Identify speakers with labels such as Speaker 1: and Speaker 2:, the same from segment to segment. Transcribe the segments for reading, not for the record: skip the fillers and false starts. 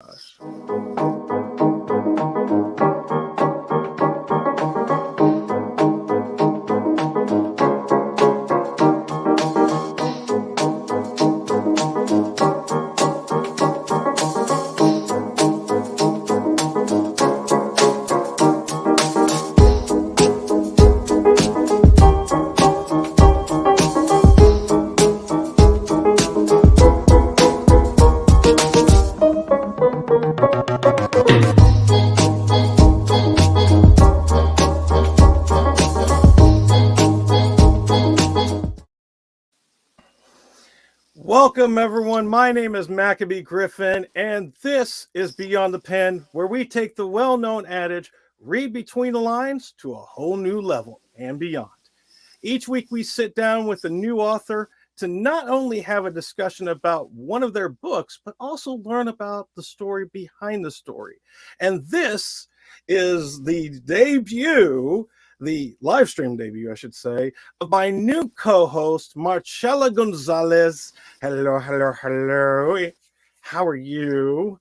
Speaker 1: Gosh. Welcome, everyone. My name is Maccabee Griffin, and this is Beyond the Pen, where we take the well-known adage, read between the lines, to a whole new level and beyond. Each week, we sit down with a new author to not only have a discussion about one of their books, but also learn about the story behind the story. And this is the live stream debut, I should say, of my new co-host, Marcella Gonzalez. Hello, hello, hello. How are you?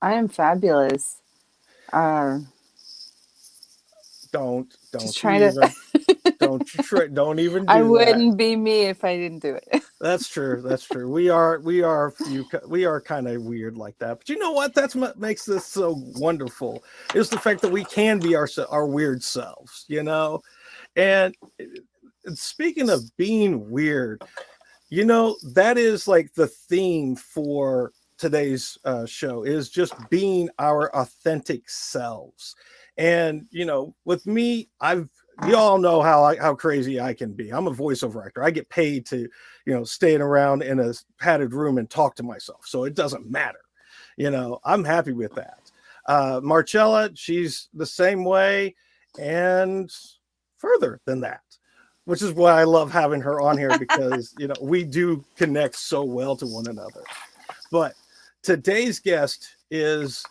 Speaker 2: I am fabulous.
Speaker 1: Don't
Speaker 2: Just
Speaker 1: you
Speaker 2: trying
Speaker 1: even
Speaker 2: to.
Speaker 1: don't even
Speaker 2: I
Speaker 1: do that.
Speaker 2: wouldn't be me if I didn't do it.
Speaker 1: That's true. That's true. We are kind of weird like that. But you know what? That's what makes this so wonderful. Is the fact that we can be our weird selves, you know? And speaking of being weird, you know, that is like the theme for today's show is just being our authentic selves. And, you know, with me, you all know how crazy I can be. I'm a voiceover actor. I get paid to, stand around in a padded room and talk to myself. So it doesn't matter. You know, I'm happy with that. Marcella, she's the same way and further than that, which is why I love having her on here because, we do connect so well to one another. But today's guest is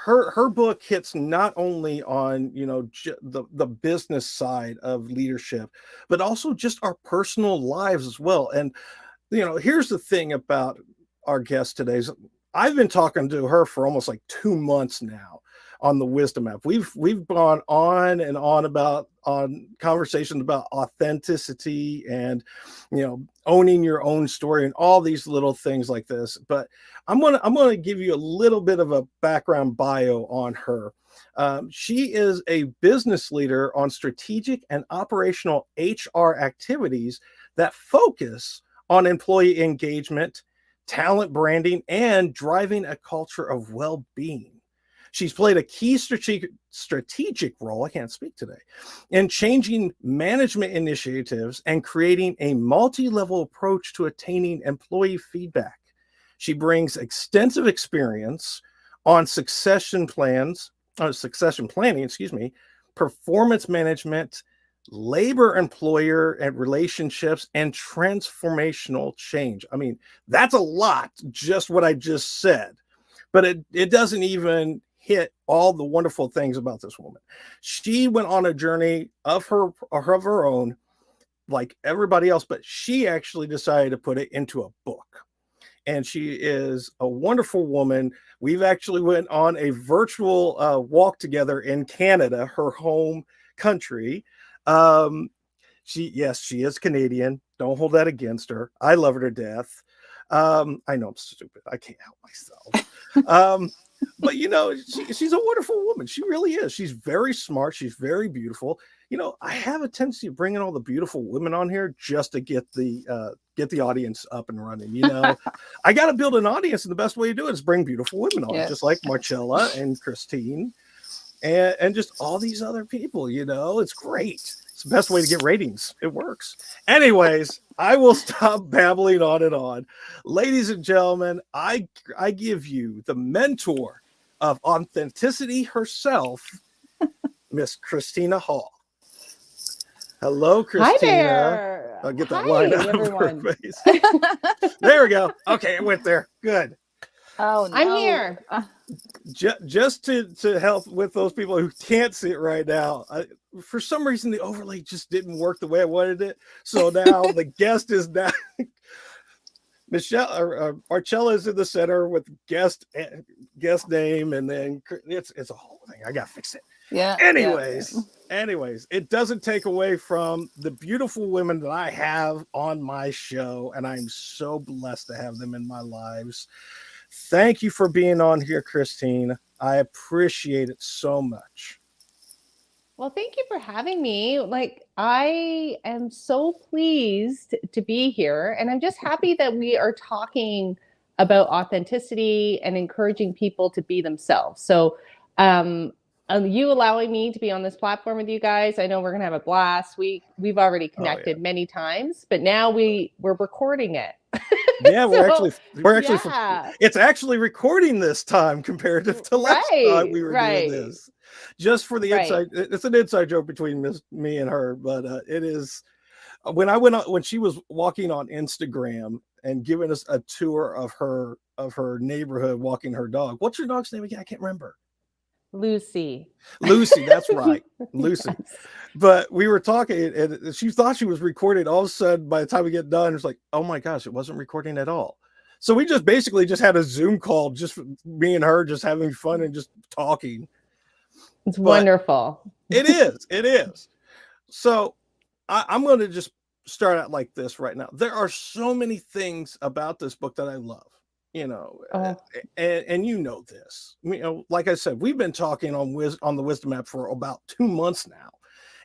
Speaker 1: her book hits not only on the business side of leadership, but also just our personal lives as well. And here's the thing about our guest today is I've been talking to her for almost like 2 months now on the Wisdom app. We've gone on and on conversations about authenticity and owning your own story and all these little things like this. But I'm gonna give you a little bit of a background bio on her. She is a business leader on strategic and operational HR activities that focus on employee engagement, talent branding, and driving a culture of well-being. She's played a key strategic role, I can't speak today, in changing management initiatives and creating a multi-level approach to attaining employee feedback. She brings extensive experience on succession planning, performance management, labor employer and relationships, and transformational change. I mean, that's a lot, just what I just said, but it doesn't even hit all the wonderful things about this woman. She went on a journey of her own, like everybody else, but she actually decided to put it into a book. And she is a wonderful woman. We've actually went on a virtual walk together in Canada, her home country. She is Canadian. Don't hold that against her. I love her to death. I know I'm stupid. I can't help myself. But she's a wonderful woman. She really is. She's very smart. She's very beautiful. I have a tendency of bringing all the beautiful women on here just to get the audience up and running. I got to build an audience, and the best way to do it is bring beautiful women on, just like Marcella and Christine, and just all these other people. It's great. It's the best way to get ratings. It works. Anyways, I will stop babbling on and on. Ladies and gentlemen, I give you the mentor of authenticity herself, Miss Kristina Holle. Hello, Kristina.
Speaker 2: Hi there.
Speaker 1: I'll get that line out
Speaker 2: everyone.
Speaker 1: of her face. There we go. Okay, it went there. Good.
Speaker 2: Oh, no.
Speaker 3: I'm here.
Speaker 1: Just to help with those people who can't see it right now, for some reason the overlay just didn't work the way I wanted it. So now the guest is now Michelle or Marcella is in the center with guest name, and then it's a whole thing. I gotta fix it.
Speaker 2: Yeah.
Speaker 1: Anyways, it doesn't take away from the beautiful women that I have on my show, and I'm so blessed to have them in my lives. Thank you for being on here, Christine. I appreciate it so much.
Speaker 3: Well, thank you for having me. Like, I am so pleased to be here. And I'm just happy that we are talking about authenticity and encouraging people to be themselves. So, um, you allowing me to be on this platform with you guys, I know we're gonna have a blast. We've already connected many times, but now we're recording it.
Speaker 1: Yeah, we're
Speaker 3: So,
Speaker 1: actually
Speaker 3: yeah.
Speaker 1: it's actually recording this time compared to last time we were doing this. Just for the inside, it's an inside joke between me and her, but it is when when she was walking on Instagram and giving us a tour of her neighborhood, walking her dog. What's your dog's name again? I can't remember.
Speaker 3: Lucy.
Speaker 1: Lucy, that's right. Lucy.
Speaker 3: Yes.
Speaker 1: But we were talking and she thought she was recording. All of a sudden, by the time we get done, it's like, oh my gosh, it wasn't recording at all. So we just basically just had a Zoom call, just me and her just having fun and just talking.
Speaker 3: It's wonderful.
Speaker 1: It is. It is. So I'm going to just start out like this right now. There are so many things about this book that I love. And you know this. Like I said, we've been talking on the Wisdom app for about 2 months now,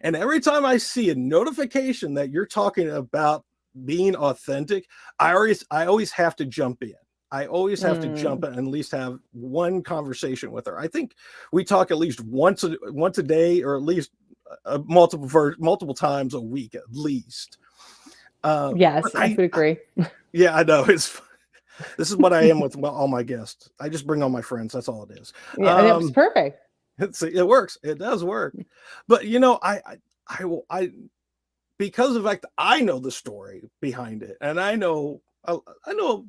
Speaker 1: and every time I see a notification that you're talking about being authentic, I always have to jump in. I always have to jump in and at least have one conversation with her. I think we talk at least once a day, or at least multiple times a week at least.
Speaker 3: Yes, I would agree.
Speaker 1: Yeah, I know. This is what I am with all my guests. I just bring all my friends. That's all it is.
Speaker 3: Yeah, and it was perfect.
Speaker 1: It works. It does work. But I because of the fact that I know the story behind it, and I know a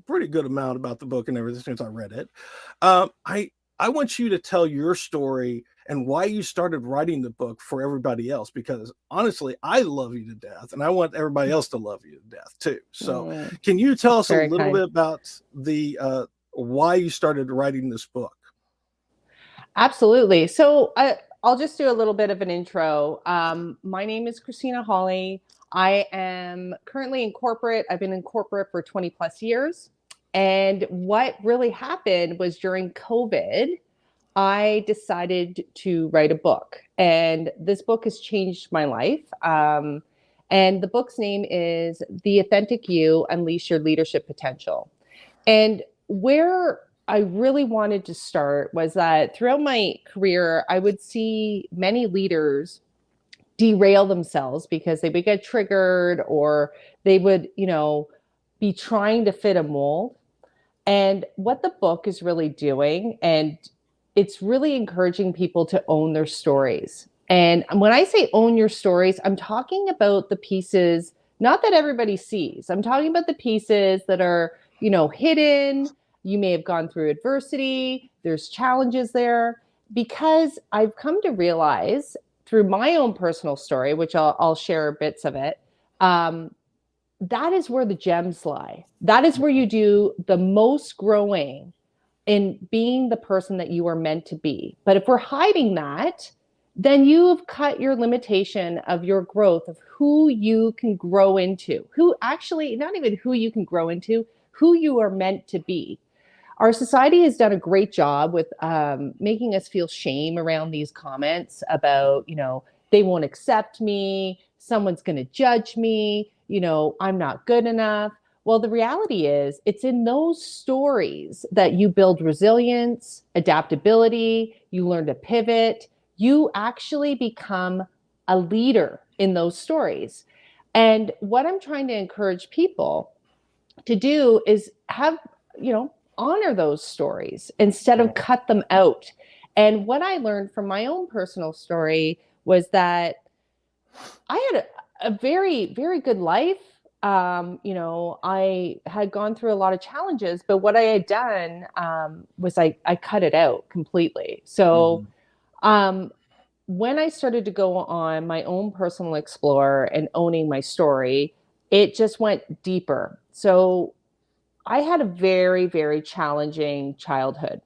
Speaker 1: pretty good amount about the book and everything since I read it. I want you to tell your story and why you started writing the book for everybody else, because honestly, I love you to death and I want everybody else to love you to death too. So can you tell us a little bit about the why you started writing this book?
Speaker 3: Absolutely. So I'll just do a little bit of an intro. My name is Kristina Holle. I am currently in corporate. I've been in corporate for 20 plus years. And what really happened was during COVID, I decided to write a book. And this book has changed my life. And the book's name is The Authentic You, Unleash Your Leadership Potential. And where I really wanted to start was that throughout my career, I would see many leaders derail themselves because they would get triggered, or they would, be trying to fit a mold. And what the book is really doing, and it's really encouraging people to own their stories. And when I say own your stories, I'm talking about the pieces, not that everybody sees. I'm talking about the pieces that are, hidden. You may have gone through adversity. There's challenges there. Because I've come to realize through my own personal story, which I'll share bits of it, that is where the gems lie. That is where you do the most growing in being the person that you are meant to be. But if we're hiding that, then you've cut your limitation of your growth, of who you can grow into, who actually, not even who you can grow into, who you are meant to be. Our society has done a great job with making us feel shame around these comments about, they won't accept me, someone's going to judge me, I'm not good enough. Well, the reality is it's in those stories that you build resilience, adaptability, you learn to pivot, you actually become a leader in those stories. And what I'm trying to encourage people to do is have, honor those stories instead of cut them out. And what I learned from my own personal story was that I had a very, very good life. I had gone through a lot of challenges, but what I had done was I cut it out completely. So when I started to go on my own personal explore and owning my story, it just went deeper. So I had a very, very challenging childhood,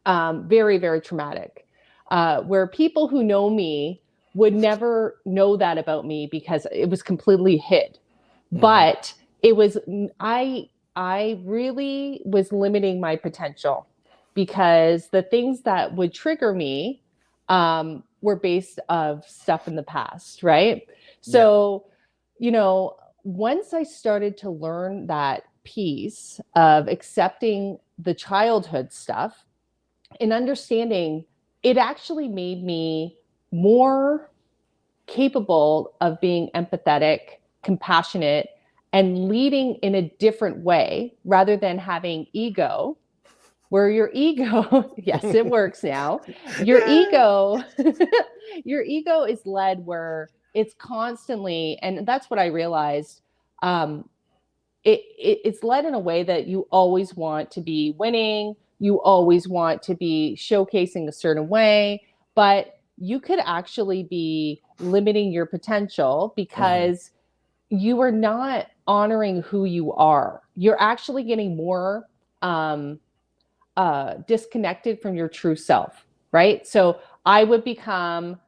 Speaker 3: very, very traumatic, where people who know me would never know that about me because it was completely hid. But it was, I really was limiting my potential because the things that would trigger me were based of stuff in the past, right? So, you know, once I started to learn that piece of accepting the childhood stuff and understanding, it actually made me more capable of being empathetic, compassionate, and leading in a different way rather than having ego, where your ego, yes, it works now. Your ego, your ego is led where it's constantly, and that's what I realized. It's led in a way that you always want to be winning. You always want to be showcasing a certain way, but you could actually be limiting your potential because you are not honoring who you are. You're actually getting more disconnected from your true self, right? So I would become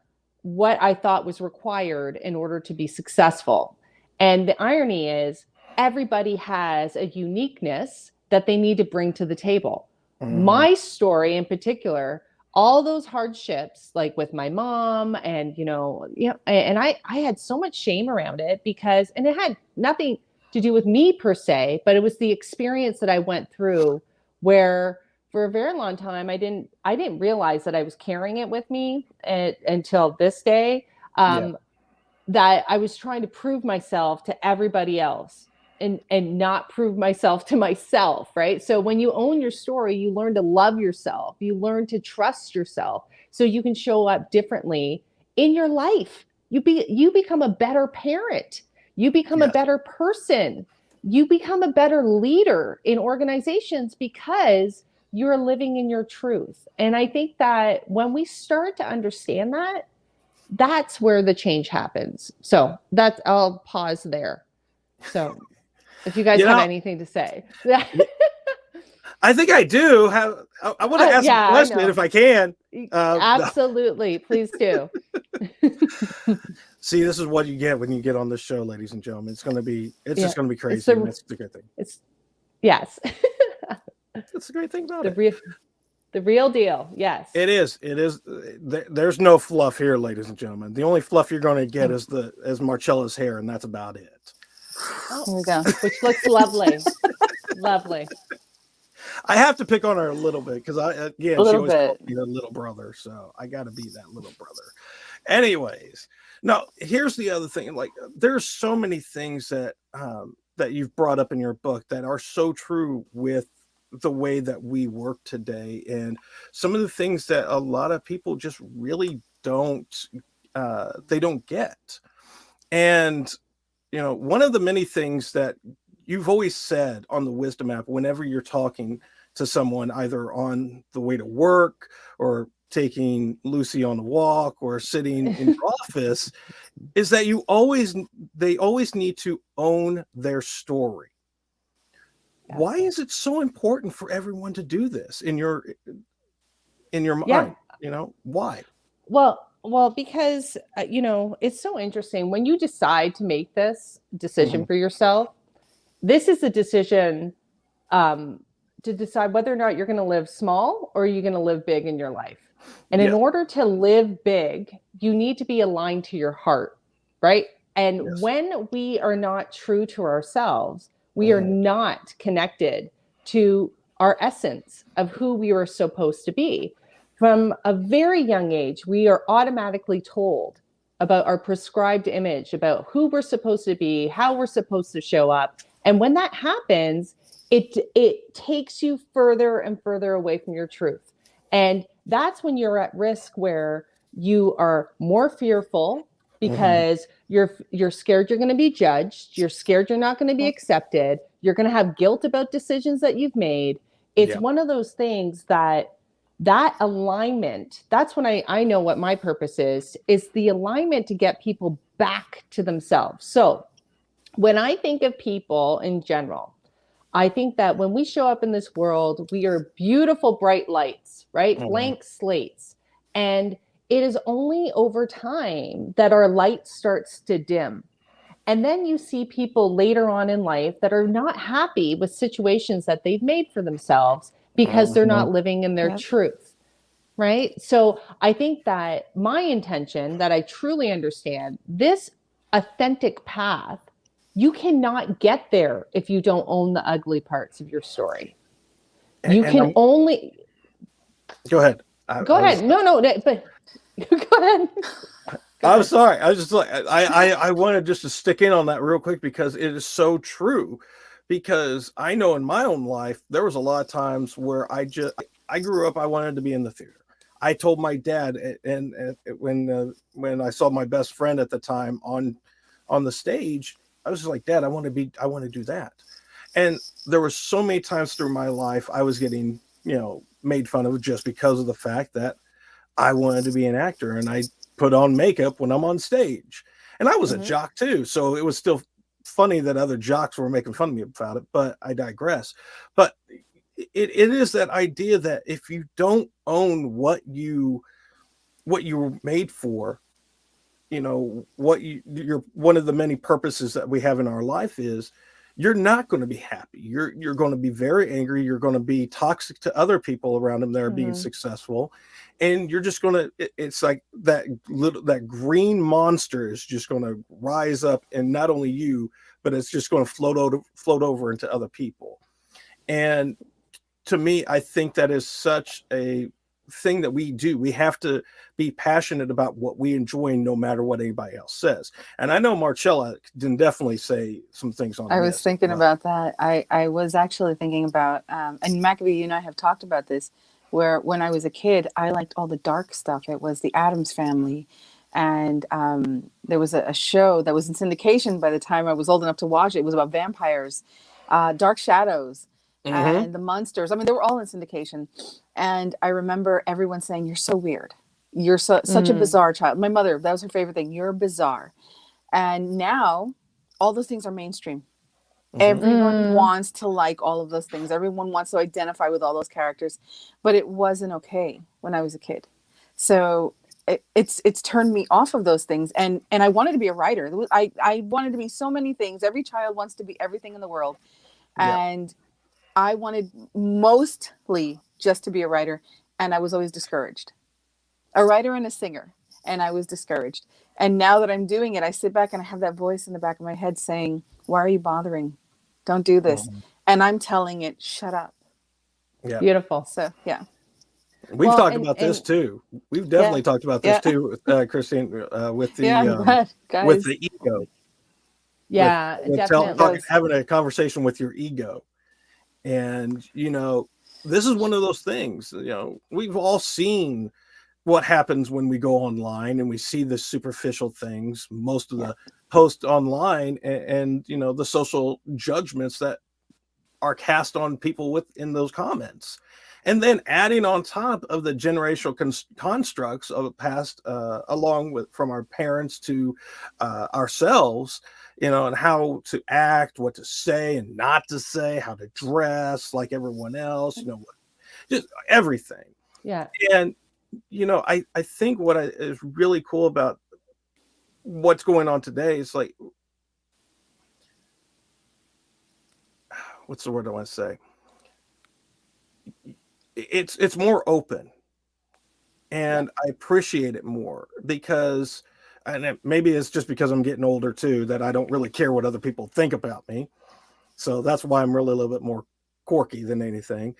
Speaker 3: what I thought was required in order to be successful. And the irony is, everybody has a uniqueness that they need to bring to the table. My story in particular, all those hardships, like with my mom, and and I had so much shame around it because, and it had nothing to do with me per se, but it was the experience that I went through where for a very long time I didn't realize that I was carrying it with me until this day, that I was trying to prove myself to everybody else and not prove myself to myself, right? So when you own your story, you learn to love yourself, you learn to trust yourself so you can show up differently in your life. You become a better parent, you become a better person, you become a better leader in organizations because you're living in your truth. And I think that when we start to understand that, that's where the change happens. So I'll pause there. So if you guys have anything to say.
Speaker 1: I think I do have. I want to ask a question if I can.
Speaker 3: Absolutely. No. Please do.
Speaker 1: See, this is what you get when you get on this show, ladies and gentlemen. It's just going to be crazy. It's the good thing.
Speaker 3: Yes.
Speaker 1: That's the great thing about it.
Speaker 3: The real deal. Yes.
Speaker 1: It is. There's no fluff here, ladies and gentlemen. The only fluff you're going to get is Marcella's hair, and that's about it.
Speaker 3: Oh, there we go. Which looks lovely. Lovely.
Speaker 1: I have to pick on her a little bit because she always called me her little brother, so I got to be that little brother. Anyways, now here's the other thing. Like, there's so many things that you've brought up in your book that are so true with the way that we work today, and some of the things that a lot of people just really don't get. And one of the many things that you've always said on the Wisdom app, whenever you're talking to someone, either on the way to work or taking Lucy on a walk or sitting in your office, is that they always need to own their story. Why is it so important for everyone to do this in your mind? Why?
Speaker 3: Well, because, it's so interesting. When you decide to make this decision for yourself, this is a decision to decide whether or not you're going to live small or you're going to live big in your life. And in order to live big, you need to be aligned to your heart, right? And when we are not true to ourselves, we are not connected to our essence of who we were supposed to be. From a very young age, we are automatically told about our prescribed image, about who we're supposed to be, how we're supposed to show up. And when that happens, it takes you further and further away from your truth. And that's when you're at risk, where you are more fearful because you're scared you're going to be judged. You're scared you're not going to be accepted. You're going to have guilt about decisions that you've made. It's one of those things that alignment, that's when I know what my purpose is the alignment to get people back to themselves. So when I think of people in general, I think that when we show up in this world, we are beautiful, bright lights, right?
Speaker 1: Mhm.
Speaker 3: Blank slates. And it is only over time that our light starts to dim. And then you see people later on in life that are not happy with situations that they've made for themselves because they're not living in their
Speaker 2: Yep.
Speaker 3: truth. Right. So I think that my intention, that I truly understand this authentic path, you cannot get there if you don't own the ugly parts of your story. You
Speaker 1: And
Speaker 3: can only
Speaker 1: go ahead.
Speaker 3: go ahead. No, but go ahead.
Speaker 1: I'm sorry. I was just like, I wanted just to stick in on that real quick because it is so true. Because I know in my own life, there was a lot of times where I grew up, I wanted to be in the theater. I told my dad, and when I saw my best friend at the time on the stage, I was just like, Dad, I want to do that. And there were so many times through my life I was getting, made fun of just because of the fact that I wanted to be an actor and I put on makeup when I'm on stage. And I was a jock too, so it was still funny that other jocks were making fun of me about it, but I digress. But it is that idea that if you don't own what you were made for, you're one of the many purposes that we have in our life is, you're not going to be happy. You're going to be very angry. You're going to be toxic to other people around them that are being successful. And you're just going to, it's like that green monster is just going to rise up, and not only you, but it's just going to float over into other people. And to me, I think that is such a thing that we do. We have to be passionate about what we enjoy, no matter what anybody else says. And I know Marcella can definitely say some things on
Speaker 2: I
Speaker 1: this.
Speaker 2: was thinking about that. I was actually thinking about, and Maccabee, you and I have talked about this, where when I was a kid, I liked all the dark stuff. It was the Addams Family. And there was a show that was in syndication by the time I was old enough to watch it. It was about vampires, Dark Shadows, and the monsters. I mean, they were all in syndication. And I remember everyone saying, "You're so weird. You're such a bizarre child." My mother, that was her favorite thing. "You're bizarre." And now all those things are mainstream. Everyone wants to like all of those things. Everyone wants to identify with all those characters. But it wasn't okay when I was a kid. So it's turned me off of those things. And I wanted to be a writer. I wanted to be so many things. Every child wants to be everything in the world. And I wanted mostly just to be a writer, and I was always discouraged. A writer and a singer, and I was discouraged. And now that I'm doing it, I sit back and I have that voice in the back of my head saying, "Why are you bothering? Don't do this." And I'm telling it, "Shut up."
Speaker 1: Yeah.
Speaker 3: Beautiful.
Speaker 2: So, yeah.
Speaker 1: We've talked about this too. We've definitely talked about this too, Christine, with the with the ego.
Speaker 3: Yeah, definitely.
Speaker 1: Having a conversation with your ego. And, this is one of those things, we've all seen what happens when we go online and we see the superficial things, most of the posts online, and the social judgments that are cast on people within those comments. And then adding on top of the generational constructs of the past, along with from our parents to ourselves, and how to act, what to say and not to say, how to dress like everyone else, just everything.
Speaker 3: Yeah.
Speaker 1: And, I think what is really cool about what's going on today is like, what's the word I want to say? It's more open, and I appreciate it more because, and maybe it's just because I'm getting older too, that I don't really care what other people think about me. So that's why I'm really a little bit more quirky than anything.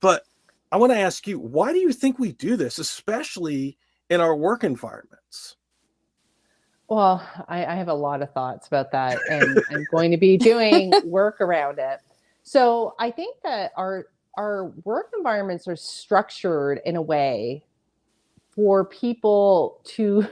Speaker 1: But I want to ask you, why do you think we do this, especially in our work environments?
Speaker 3: Well, I have a lot of thoughts about that, and I'm going to be doing work around it. So I think that our work environments are structured in a way for people to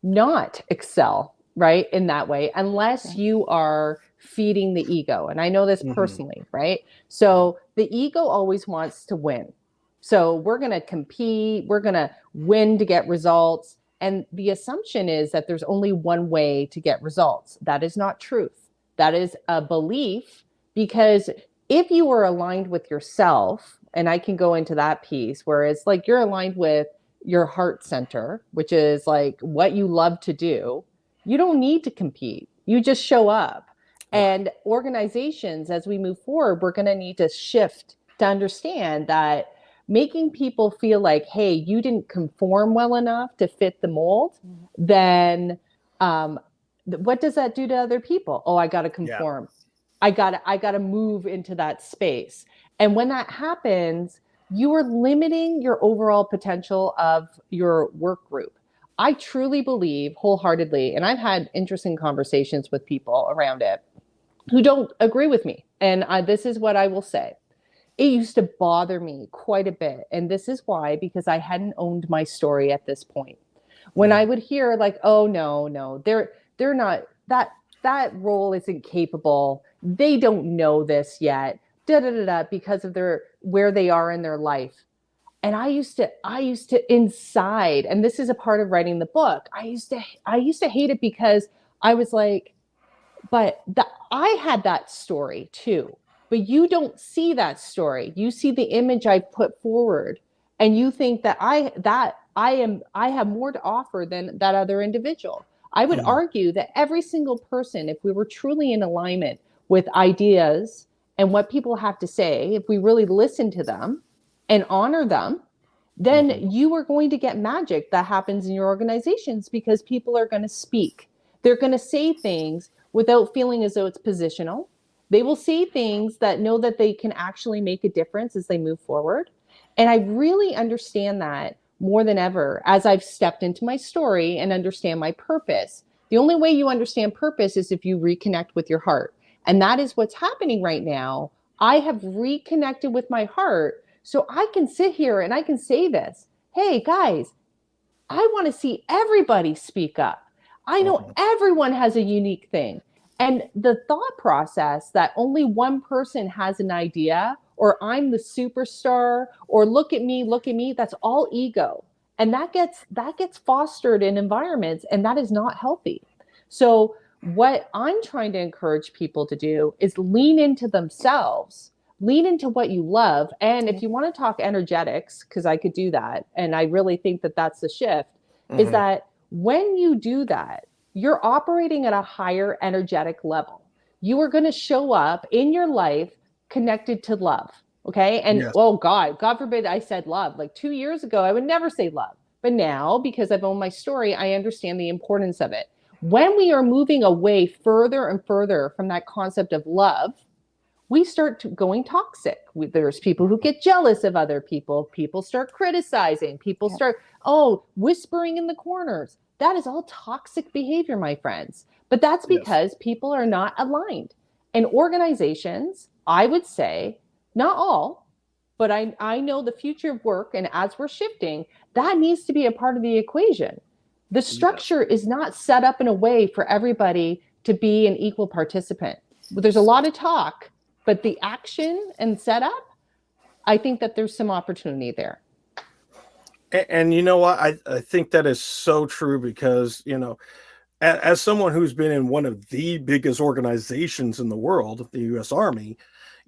Speaker 3: not excel, right? In that way, unless you are feeding the ego. And I know this personally, right? So the ego always wants to win. So we're going to compete, we're going to win to get results. And the assumption is that there's only one way to get results. That is not truth. That is a belief, because if you are aligned with yourself, and I can go into that piece where it's like you're aligned with your heart center, which is like what you love to do, you don't need to compete. You just show up.
Speaker 1: Right.
Speaker 3: And organizations, as we move forward, we're going to need to shift to understand that making people feel like, hey, you didn't conform well enough to fit the mold, then what does that do to other people? Oh, I got to conform. I gotta move into that space. And when that happens, you are limiting your overall potential of your work group. I truly believe wholeheartedly, and I've had interesting conversations with people around it who don't agree with me. And this is what I will say. It used to bother me quite a bit. And this is why, because I hadn't owned my story at this point. When I would hear like, oh no, they're not, that role isn't capable. They don't know this yet, because of where they are in their life. And I used to inside, and this is a part of writing the book. I used to hate it because I was like, but I had that story too. But you don't see that story. You see the image I put forward, and you think that I have more to offer than that other individual. I would argue that every single person, if we were truly in alignment with ideas and what people have to say, if we really listen to them and honor them, then you are going to get magic that happens in your organizations, because people are going to speak. They're going to say things without feeling as though it's positional. They will say things that know that they can actually make a difference as they move forward. And I really understand that more than ever as I've stepped into my story and understand my purpose. The only way you understand purpose is if you reconnect with your heart. And that is what's happening right now. I have reconnected with my heart, so I can sit here and I can say this. Hey, guys, I want to see everybody speak up. I know everyone has a unique thing. And the thought process that only one person has an idea, or I'm the superstar, or look at me, that's all ego. And that gets fostered in environments, and that is not healthy. So what I'm trying to encourage people to do is lean into themselves, lean into what you love. And if you want to talk energetics, because I could do that, and I really think that that's the shift, is that when you do that, you're operating at a higher energetic level. You are going to show up in your life connected to love. Okay. And oh God forbid I said love. Like 2 years ago, I would never say love. But now, because I've owned my story, I understand the importance of it. When we are moving away further and further from that concept of love, we start going toxic. There's people who get jealous of other people. People start criticizing. People start, whispering in the corners. That is all toxic behavior, my friends. But that's because people are not aligned. And organizations, I would say, not all, but I know the future of work, and as we're shifting, that needs to be a part of the equation. The structure is not set up in a way for everybody to be an equal participant. There's a lot of talk, but the action and setup, I think that there's some opportunity there.
Speaker 1: And you know what? I think that is so true, because, as someone who's been in one of the biggest organizations in the world, the U.S. Army,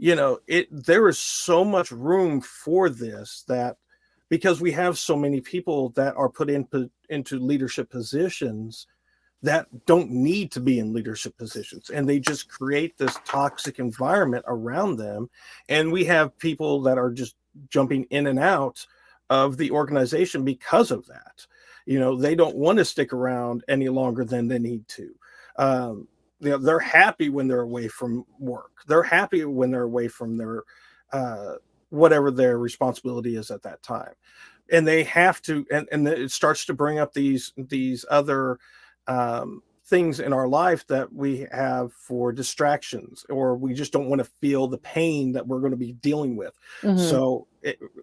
Speaker 1: there is so much room for this, that because we have so many people that are put into leadership positions that don't need to be in leadership positions, and they just create this toxic environment around them. And we have people that are just jumping in and out of the organization because of that. They don't want to stick around any longer than they need to. They're happy when they're away from work. They're happy when they're away from their whatever their responsibility is at that time. And they have to, and it starts to bring up these other things in our life that we have for distractions, or we just don't want to feel the pain that we're going to be dealing with. So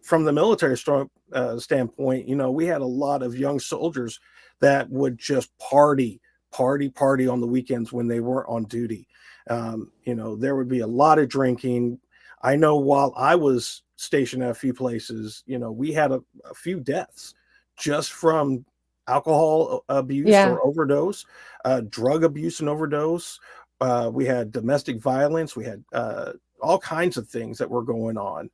Speaker 1: from the military standpoint, we had a lot of young soldiers that would just party on the weekends when they weren't on duty. There would be a lot of drinking. I know while I was stationed at a few places, we had a few deaths just from alcohol abuse or overdose, drug abuse and overdose. We had domestic violence. We had all kinds of things that were going on.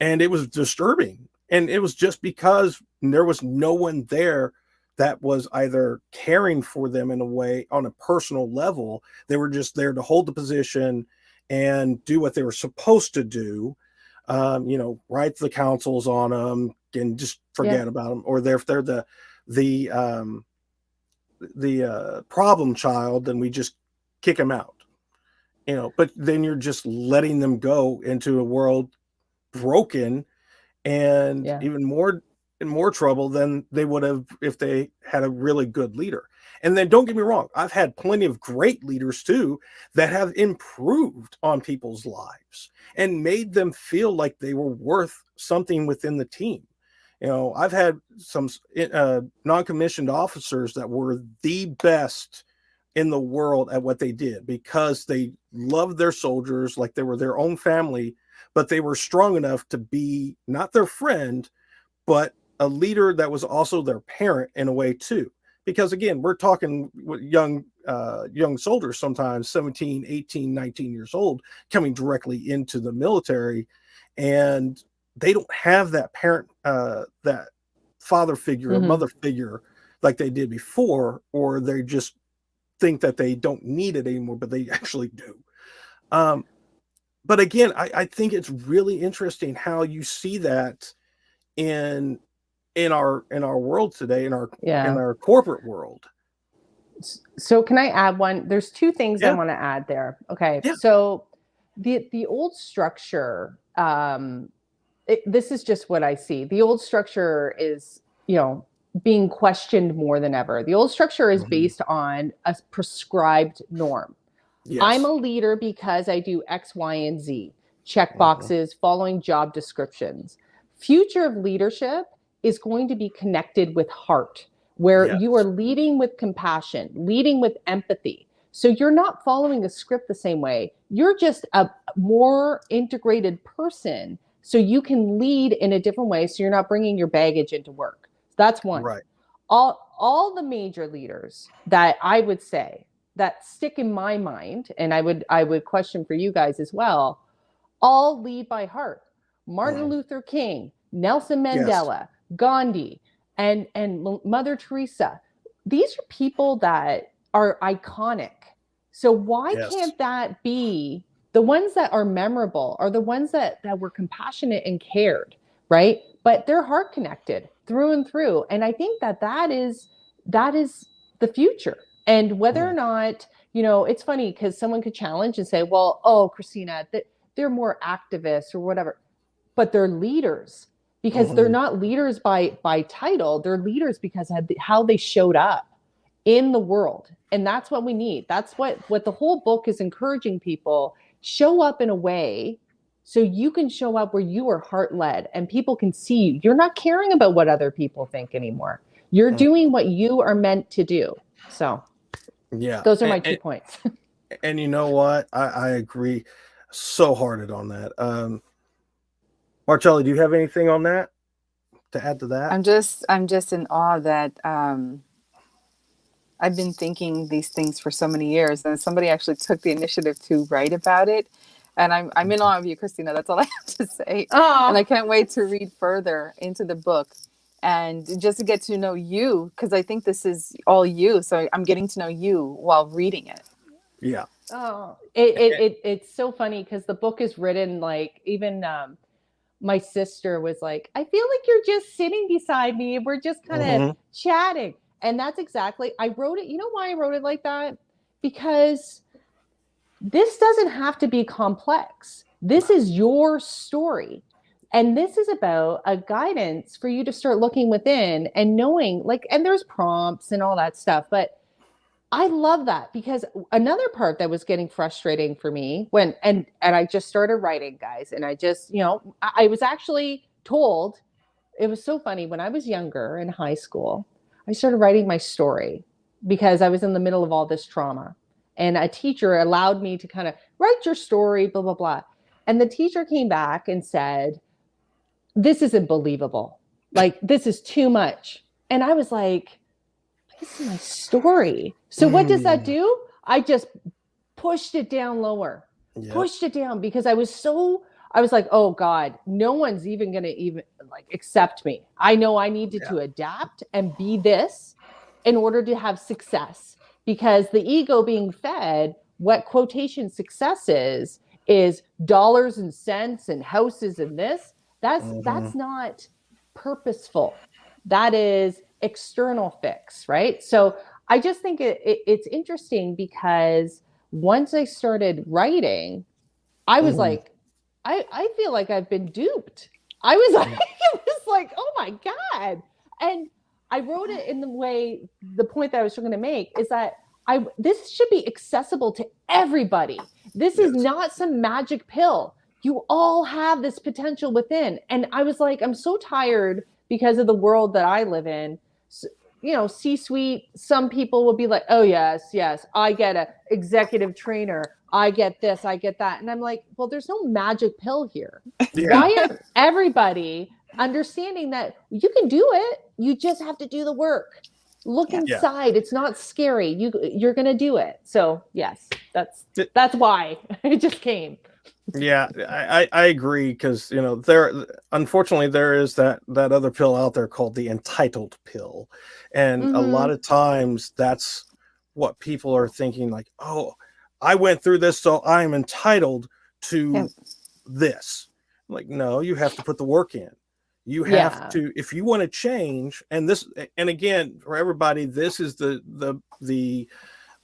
Speaker 1: And it was disturbing. And it was just because there was no one there that was either caring for them in a way on a personal level. They were just there to hold the position and do what they were supposed to do. Write the counsels on them and just forget about them. Or if they're the problem child, then we just kick them out. But then you're just letting them go into a world broken and even more in more trouble than they would have if they had a really good leader. And then don't get me wrong, I've had plenty of great leaders too that have improved on people's lives and made them feel like they were worth something within the team. I've had some non-commissioned officers that were the best in the world at what they did because they loved their soldiers like they were their own family, but they were strong enough to be not their friend, but a leader that was also their parent in a way too. Because again, we're talking young soldiers, sometimes 17, 18, 19 years old, coming directly into the military, and they don't have that parent, that father figure or mother figure like they did before, or they just think that they don't need it anymore, but they actually do. But again, I think it's really interesting how you see that in our world today, in our corporate world.
Speaker 3: So can I add one? There's two things I want to add there. Okay. Yeah. So the old structure, this is just what I see. The old structure is, being questioned more than ever. The old structure is based on a prescribed norm. Yes. I'm a leader because I do X, Y, and Z. Check boxes, following job descriptions. Future of leadership is going to be connected with heart, where you are leading with compassion, leading with empathy. So you're not following a script the same way. You're just a more integrated person, so you can lead in a different way, so you're not bringing your baggage into work. That's one. Right. All the major leaders that I would say that stick in my mind, and I would question for you guys as well, all lead by heart. Martin Luther King, Nelson Mandela, Gandhi, and Mother Teresa. These are people that are iconic. So why can't that be the ones that are memorable, are the ones that were compassionate and cared, right? But they're heart connected through and through. And I think that is the future. And whether or not, it's funny because someone could challenge and say, well, Kristina, they're more activists or whatever, but they're leaders because they're not leaders by title. They're leaders because of how they showed up in the world. And that's what we need. That's what the whole book is encouraging people. Show up in a way so you can show up where you are heart-led and people can see you. You're not caring about what other people think anymore. You're doing what you are meant to do. So those are my 2 points.
Speaker 1: And you know what? I agree so hearted on that. Marcella, do you have anything on that to add to that?
Speaker 2: I'm just in awe that I've been thinking these things for so many years, and somebody actually took the initiative to write about it. And I'm in awe of you, Kristina. That's all I have to say. Aww. And I can't wait to read further into the book and just to get to know you, because I think this is all you. So I'm getting to know you while reading it.
Speaker 1: Yeah.
Speaker 3: Oh, it's so funny because the book is written like even my sister was like, I feel like you're just sitting beside me and we're just kind of chatting. And that's exactly, I wrote it. You know why I wrote it like that? Because this doesn't have to be complex. This is your story. And this is about a guidance for you to start looking within and knowing, and there's prompts and all that stuff. But I love that because another part that was getting frustrating for me and I just started writing, guys. And I just, I was actually told, it was so funny. When I was younger in high school, I started writing my story because I was in the middle of all this trauma. And a teacher allowed me to kind of write your story, blah, blah, blah. And the teacher came back and said, this isn't believable. This is too much. And I was like, this is my story. So what does that do? I just pushed it down lower.
Speaker 1: Yep.
Speaker 3: pushed it down because I was like, oh God, no one's even going to even like accept me. I know I needed to adapt and be this in order to have success, because the ego being fed what quotation success is dollars and cents and houses and this. That's not purposeful. That is external fix, right? So I just think it's interesting because once I started writing, I was like, I feel like I've been duped. I was like, it was like, oh my God. And I wrote it in the way, the point that I was trying to make is that this should be accessible to everybody. This is not some magic pill. You all have this potential within. And I was like, I'm so tired because of the world that I live in. So, C-suite, some people will be like, oh, yes, I get an executive trainer. I get this, I get that. And I'm like, well, there's no magic pill here. Why aren't everybody understanding that you can do it? You just have to do the work. Look inside. It's not scary. You're going to do it. So yes, that's why it just came.
Speaker 1: Yeah, I agree, because unfortunately there is that other pill out there called the entitled pill, and a lot of times that's what people are thinking, like, oh, I went through this, so I'm entitled to this. Like, no, you have to put the work in. You have to, if you want to change, and again, for everybody, this is the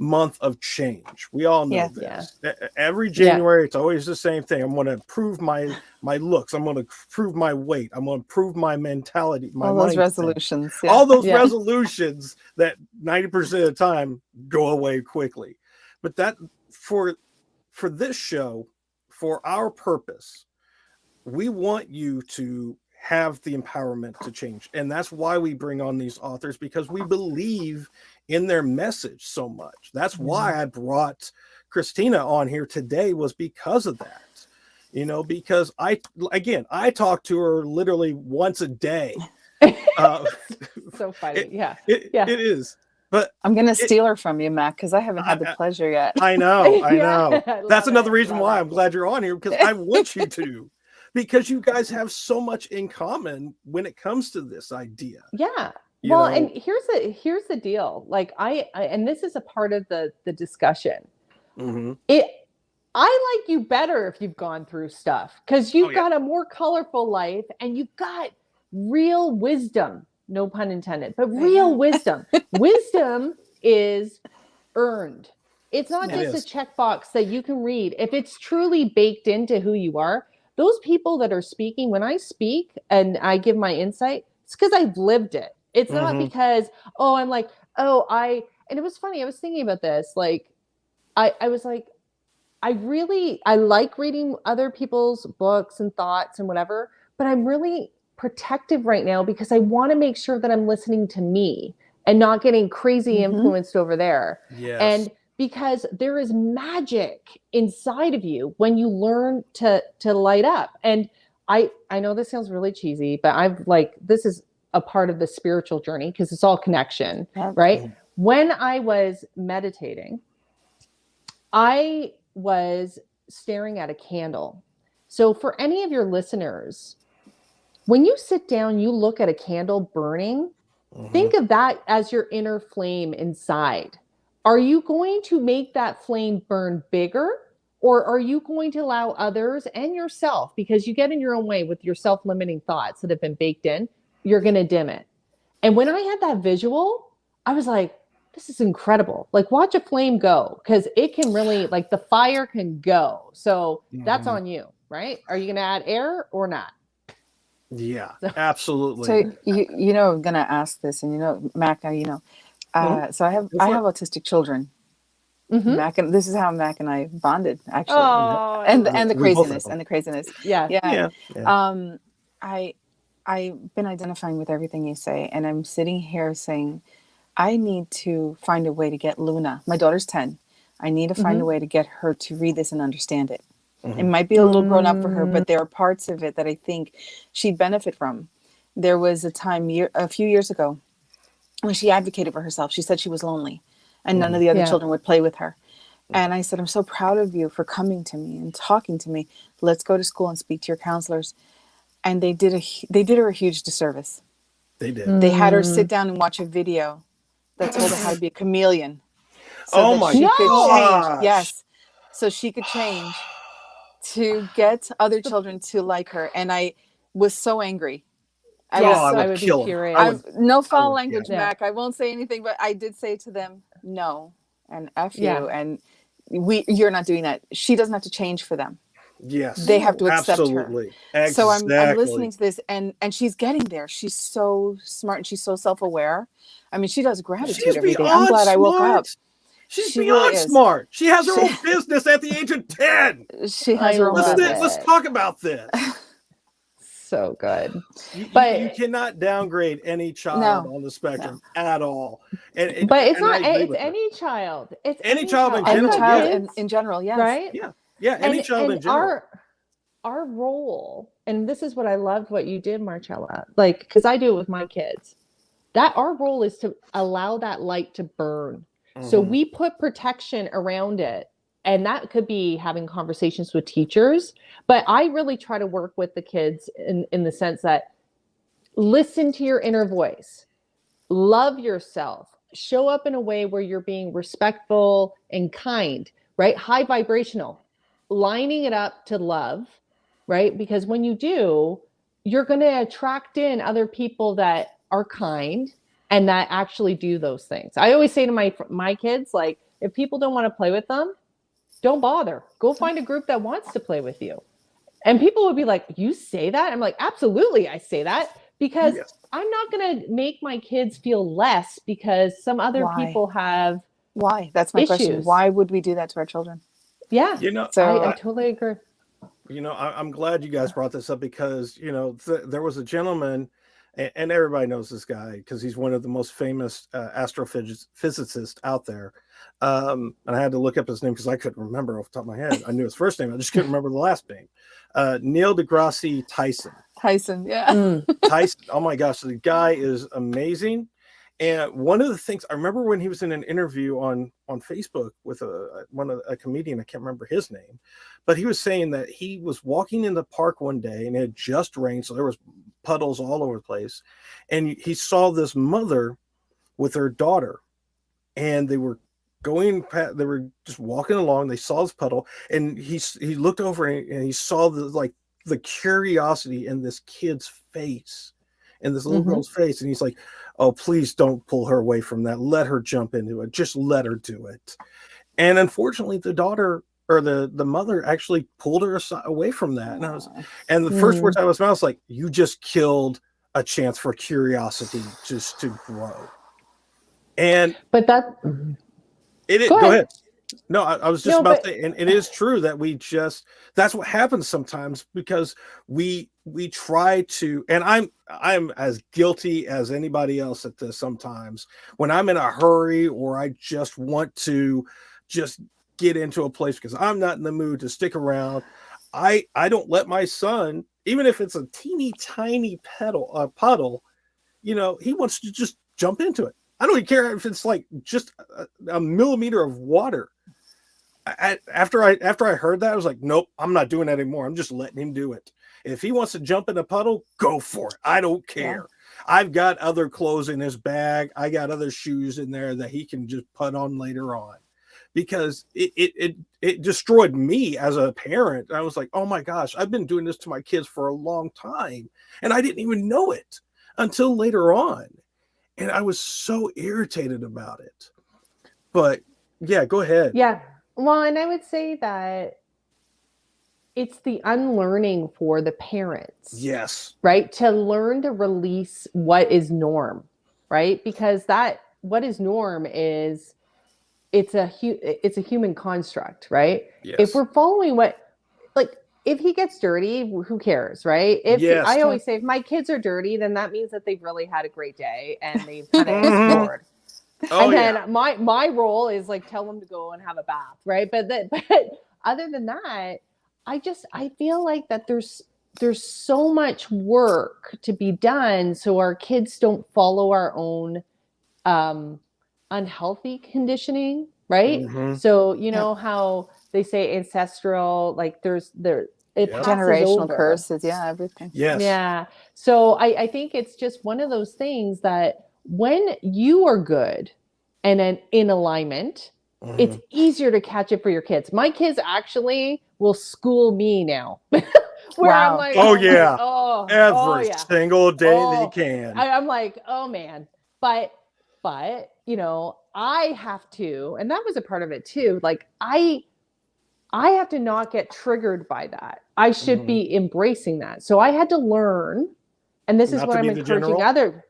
Speaker 1: month of change. We all know this. Every January, it's always the same thing. I'm going to improve my looks. I'm going to improve my weight. I'm going to improve my mentality.
Speaker 2: All those resolutions.
Speaker 1: All those resolutions that 90% of the time go away quickly. But that for this show, for our purpose, we want you to have the empowerment to change. And that's why we bring on these authors, because we believe in their message so much. That's why I brought Kristina on here today, was because of that. Because I talk to her literally once a day.
Speaker 3: So funny.
Speaker 1: It is. But
Speaker 2: I'm going to steal her from you, Mac, because I haven't had the pleasure yet.
Speaker 1: I know. That's another reason why I'm glad you're on here, because I want you to. Because you guys have so much in common when it comes to this idea.
Speaker 3: Yeah. Well, and here's the deal. Like and this is a part of the discussion. I like you better if you've gone through stuff, because you've got a more colorful life and you've got real wisdom. No pun intended, but real wisdom. Wisdom is earned. It's not just a checkbox that you can read. If it's truly baked into who you are, those people that are speaking, when I speak and I give my insight, it's because I've lived it. It's not because, I'm like, and it was funny. I was thinking about this. Like, I was like, I like reading other people's books and thoughts and whatever, but I'm really protective right now because I want to make sure that I'm listening to me and not getting crazy influenced over there.
Speaker 1: Yes.
Speaker 3: And because there is magic inside of you when you learn to light up. And I know this sounds really cheesy, but this is a part of the spiritual journey, because it's all connection, right? When I was meditating, I was staring at a candle. So for any of your listeners, when you sit down, you look at a candle burning, think of that as your inner flame inside. Are you going to make that flame burn bigger, or are you going to allow others and yourself, because you get in your own way with your self-limiting thoughts that have been baked in, you're going to dim it? And when I had that visual, I was like, this is incredible. Like, watch a flame go, because it can really, like, the fire can go. So that's on you, right? Are you going to add air or not?
Speaker 1: Yeah, absolutely.
Speaker 2: So I'm going to ask this, and Mac, so I have autistic children. Mac, and this is how Mac and I bonded, actually. And the craziness.
Speaker 3: Yeah.
Speaker 2: I've been identifying with everything you say, and I'm sitting here saying, I need to find a way to get Luna. My daughter's 10. I need to find a way to get her to read this and understand it. It might be a little grown up for her, but there are parts of it that I think she'd benefit from. There was a time a few years ago when she advocated for herself. She said she was lonely and none of the other children would play with her. And I said, I'm so proud of you for coming to me and talking to me. Let's go to school and speak to your counselors. And they did her a huge disservice.
Speaker 1: They did.
Speaker 2: They had her sit down and watch a video that told her how to be a chameleon so
Speaker 1: Oh
Speaker 2: that
Speaker 1: my
Speaker 2: she could change.
Speaker 1: gosh.
Speaker 2: Yes. So she could change to get other children to like her. And I was so angry. I was
Speaker 1: I
Speaker 2: so,
Speaker 1: would
Speaker 3: would be
Speaker 1: kill him.
Speaker 3: furious.
Speaker 1: I would,
Speaker 2: no foul
Speaker 1: would,
Speaker 2: language,
Speaker 3: yeah.
Speaker 2: Mac. I won't say anything, but I did say to them, no, and F
Speaker 3: Yeah.
Speaker 2: you. And you're not doing that. She doesn't have to change for them.
Speaker 1: yes.
Speaker 2: They have to accept
Speaker 1: absolutely.
Speaker 2: her.
Speaker 1: Exactly.
Speaker 2: So I'm listening to this, and she's getting there. She's so smart and she's so self-aware. I mean, she does gratitude
Speaker 1: She's
Speaker 2: every day.
Speaker 1: beyond
Speaker 2: I'm glad I woke
Speaker 1: smart.
Speaker 2: up.
Speaker 1: She's
Speaker 2: She
Speaker 1: beyond
Speaker 2: really is.
Speaker 1: smart. She has her own business at the age of 10.
Speaker 2: She has her own
Speaker 3: love
Speaker 2: business.
Speaker 3: it.
Speaker 1: Let's talk about this.
Speaker 3: So good.
Speaker 1: But you cannot downgrade any child
Speaker 2: No.
Speaker 1: on the spectrum at all. And
Speaker 3: But it's
Speaker 1: and
Speaker 3: not.
Speaker 1: I agree
Speaker 3: It's
Speaker 1: with her.
Speaker 3: any child. It's
Speaker 1: Any child in
Speaker 3: I've
Speaker 2: Any
Speaker 1: general,
Speaker 3: got
Speaker 2: child
Speaker 3: kids,
Speaker 2: in general, yes.
Speaker 3: right?
Speaker 1: Yeah, any child in general.
Speaker 3: Our role, and this is what I loved what you did, Marcella, like, because I do it with my kids, that our role is to allow that light to burn. So we put protection around it. And that could be having conversations with teachers. But I really try to work with the kids in the sense that listen to your inner voice, love yourself, show up in a way where you're being respectful and kind, right? High vibrational, lining it up to love, right? Because when you do, you're going to attract in other people that are kind and that actually do those things. I always say to my kids, like, if people don't want to play with them, don't bother. Go find a group that wants to play with you. And people would be like, you say that? I'm like, absolutely, I say that, because I'm not going to make my kids feel less because some other people have
Speaker 2: Why? That's my question.
Speaker 3: issues.
Speaker 2: Why would we do that to our children?
Speaker 3: Yeah.
Speaker 1: You know,
Speaker 2: So
Speaker 3: I totally agree.
Speaker 1: You know, I'm glad you guys brought this up because, you know, there was a gentleman, and everybody knows this guy because he's one of the most famous astrophysicists out there. And I had to look up his name because I couldn't remember off the top of my head. I knew his first name. I just couldn't remember the last name. Neil deGrasse Tyson.
Speaker 2: Tyson, yeah.
Speaker 1: Tyson. Oh my gosh, the guy is amazing. And one of the things I remember when he was in an interview on Facebook with a comedian, I can't remember his name, but he was saying that he was walking in the park one day and it had just rained, so there was puddles all over the place, and he saw this mother with her daughter, and they were just walking along. They saw this puddle, and he looked over and he saw the curiosity in this kid's face, in this little girl's face, and he's like, oh, please don't pull her away from that. Let her jump into it. Just let her do it. And unfortunately, the daughter or the mother actually pulled her away from that. And the first words out of his mouth was like, you just killed a chance for curiosity just to grow. And
Speaker 3: but that
Speaker 1: go ahead. No, I was just about to say, and it is true that that's what happens sometimes because we try to, and I'm as guilty as anybody else at this sometimes. When I'm in a hurry or I just want to just get into a place because I'm not in the mood to stick around, I don't let my son, even if it's a teeny tiny puddle, you know, he wants to just jump into it. I don't even care if it's like just a millimeter of water. After I heard that, I was like, nope, I'm not doing that anymore. I'm just letting him do it. If he wants to jump in a puddle, go for it. I don't care. Yeah. I've got other clothes in his bag. I got other shoes in there that he can just put on later on, because it destroyed me as a parent. I was like, oh my gosh, I've been doing this to my kids for a long time, and I didn't even know it until later on. And I was so irritated about it. But yeah, go ahead.
Speaker 3: Yeah. Well, and I would say that it's the unlearning for the parents.
Speaker 1: Yes.
Speaker 3: Right? To learn to release what is norm, right? Because what is norm is it's a human construct, right?
Speaker 1: Yes.
Speaker 3: If we're following if he gets dirty, who cares, right? I always say if my kids are dirty, then that means that they've really had a great day and they've kind of explored. And then my role is like tell them to go and have a bath, right? But other than that, I feel like that there's so much work to be done so our kids don't follow our own unhealthy conditioning, right?
Speaker 1: Mhm.
Speaker 3: So you know how they say ancestral, like it
Speaker 1: Yep.
Speaker 3: passes
Speaker 2: Generational
Speaker 3: over.
Speaker 2: curses, yeah, everything.
Speaker 1: Yes.
Speaker 3: Yeah. So I think it's just one of those things that when you are good and then in alignment, it's
Speaker 1: Mhm.
Speaker 3: easier to catch it for your kids. My kids actually will school me now. Where I'm
Speaker 2: Wow.
Speaker 3: like,
Speaker 1: Oh,
Speaker 3: oh my,
Speaker 1: yeah.
Speaker 3: oh
Speaker 1: Every
Speaker 3: yeah.
Speaker 1: single day they
Speaker 3: Oh,
Speaker 1: can.
Speaker 3: I'm like, oh man. But you know, I have to, and that was a part of it too. Like I have to not get triggered by that. I should
Speaker 1: Mhm.
Speaker 3: be embracing that. So I had to learn, and this is
Speaker 1: Not
Speaker 3: what
Speaker 1: to
Speaker 3: I'm
Speaker 1: be the
Speaker 3: encouraging
Speaker 1: general.
Speaker 3: other.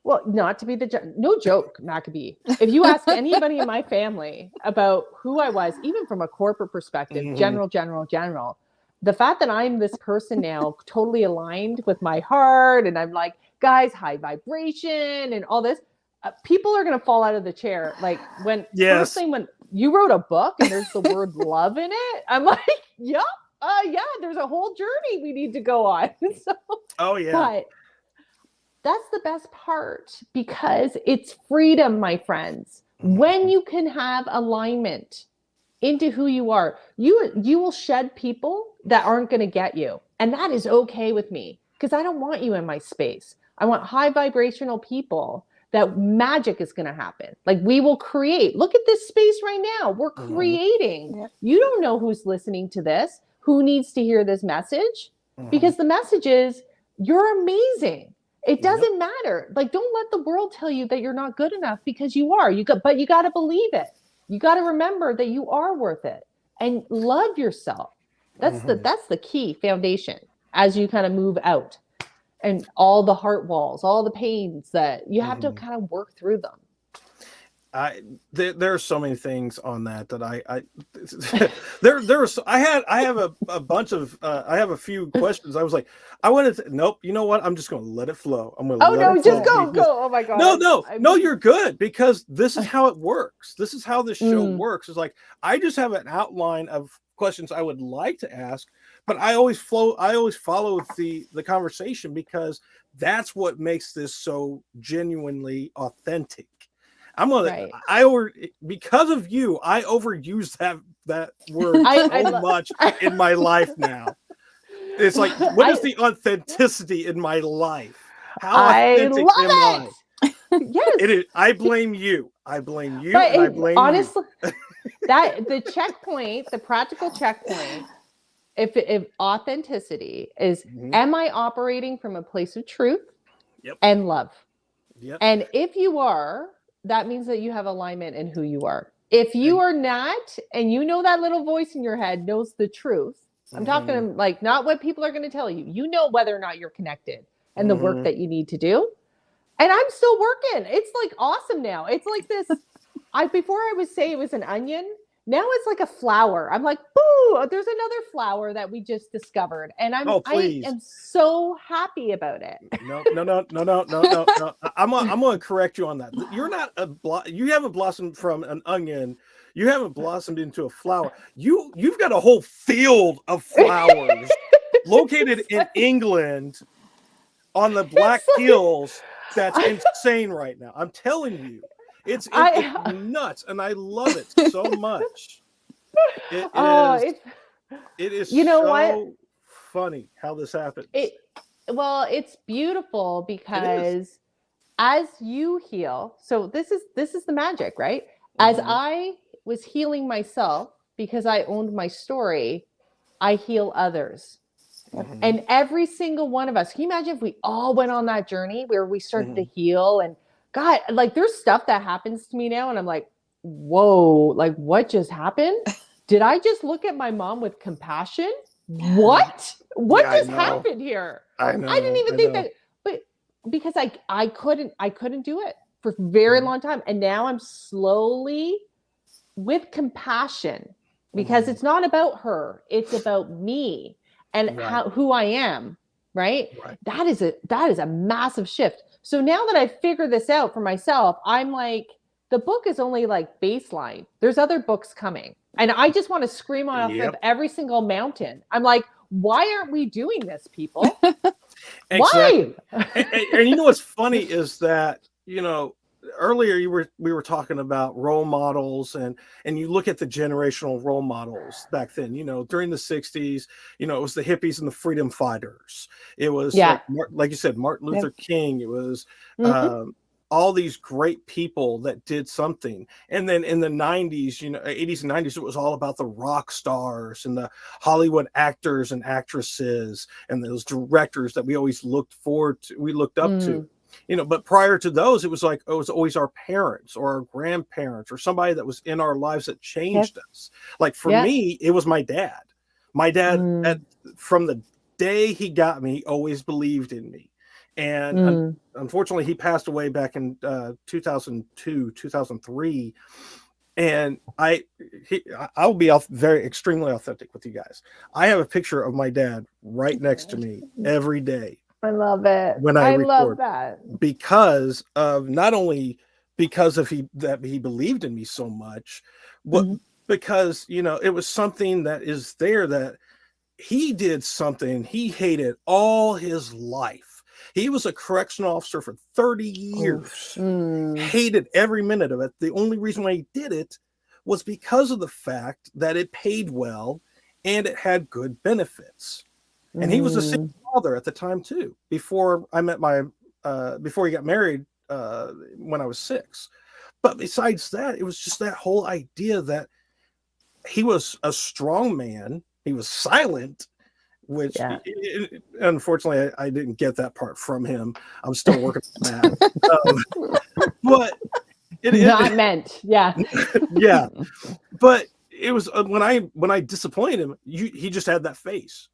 Speaker 3: Well, not to be no joke, Maccabee. If you ask anybody in my family about who I was, even from a corporate perspective,
Speaker 1: Mhm.
Speaker 3: general, the fact that I'm this person now, totally aligned with my heart, and I'm like, guys, high vibration and all this, people are going to fall out of the chair. Like when
Speaker 1: Yes.
Speaker 3: first thing when you wrote a book and there's the word love in it, I'm like, yep, yeah, there's a whole journey we need to go on. So,
Speaker 1: Oh, yeah.
Speaker 3: but that's the best part because it's freedom, my friends. When you can have alignment into who you are, you will shed people that aren't going to get you. And that is okay with me because I don't want you in my space. I want high vibrational people that magic is going to happen. Like we will create. Look at this space right now. We're creating.
Speaker 2: Yep.
Speaker 3: You don't know who's listening to this, who needs to hear this message, because the message is you're amazing. It doesn't matter. Like don't let the world tell you that you're not good enough because you are. But you got to believe it. You got to remember that you are worth it and love yourself. That's the key foundation as you kind of move out, and all the heart walls, all the pains that you have to kind of work through them.
Speaker 1: There are so many things on that there's I have a bunch of I have a few questions. I was like, I wanted to, nope, you know what? I'm just going to let it flow. I'm going to let it flow.
Speaker 3: Just go. Oh my God.
Speaker 1: No, you're good because this is how it works. This is how this show works. It's like, I just have an outline of questions I would like to ask, but I always follow the conversation because that's what makes this so genuinely authentic. Because of you, I overuse that word so much in my life now. It's like, what is the authenticity in my life? How authentic am I?
Speaker 3: Yes.
Speaker 1: It is. I blame you. I blame you.
Speaker 3: But
Speaker 1: and I blame
Speaker 3: honestly,
Speaker 1: you.
Speaker 3: that the checkpoint, the practical checkpoint, if authenticity is, am I operating from a place of truth and love?
Speaker 1: Yep.
Speaker 3: And if you are, that means that you have alignment in who you are. If you are not, and you know that little voice in your head knows the truth, I'm talking like not what people are going to tell you. You know whether or not you're connected and the work that you need to do. And I'm still working. It's like awesome now. It's like this. Before I would say it was an onion. Now it's like a flower. I'm like, boo, there's another flower that we just discovered. And I am so happy about it.
Speaker 1: No. I'm going to correct you on that. You're not you haven't blossomed from an onion. You haven't blossomed into a flower. You've got a whole field of flowers located in England on the Black Hills. That's insane right now. I'm telling you. It's nuts, and I love it so much. It is
Speaker 3: you know
Speaker 1: so
Speaker 3: what?
Speaker 1: funny how this happens.
Speaker 3: It's beautiful because as you heal, so this is the magic, right? As I was healing myself because I owned my story, I heal others. And every single one of us, can you imagine if we all went on that journey where we started to heal? And God, like there's stuff that happens to me now and I'm like, whoa, like what just happened? Did I just look at my mom with compassion? What just happened here?
Speaker 1: I know.
Speaker 3: I didn't even think that, but because I couldn't do it for a very long time. And now I'm slowly with compassion because it's not about her. It's about me and who I am. Right? That is a massive shift. So now that I figured this out for myself, I'm like, the book is only like baseline. There's other books coming. And I just want to scream off of every single mountain. I'm like, why aren't we doing this, people?
Speaker 1: Exactly. Why? and you know what's funny is that, you know, earlier we were talking about role models, and you look at the generational role models back then. During the 60s, it was the hippies and the freedom fighters. It was like you said, Martin Luther King. It was all these great people that did something. And then in the 90s, 80s and 90s, it was all about the rock stars and the Hollywood actors and actresses and those directors that we always looked up to. But prior to those, it was always our parents or our grandparents or somebody that was in our lives that changed us. Like for me, it was my dad. My dad, from the day he got me, always believed in me. And unfortunately, he passed away back in 2002, 2003. And I'll be very extremely authentic with you guys. I have a picture of my dad right next to me every day.
Speaker 3: I love it.
Speaker 1: When I record,
Speaker 3: love that
Speaker 1: because of not only because of that he believed in me so much, but because it was something that is there that he did something he hated all his life. He was a correctional officer for 30 years, hated every minute of it. The only reason why he did it was because of the fact that it paid well and it had good benefits. And he was a single father at the time too, before I met before he got married when I was 6. But besides that, it was just that whole idea that he was a strong man. He was silent, which unfortunately I didn't get that part from him. I'm still working on that. But
Speaker 3: not meant. Yeah.
Speaker 1: Yeah. But it was when I disappointed him, he just had that face.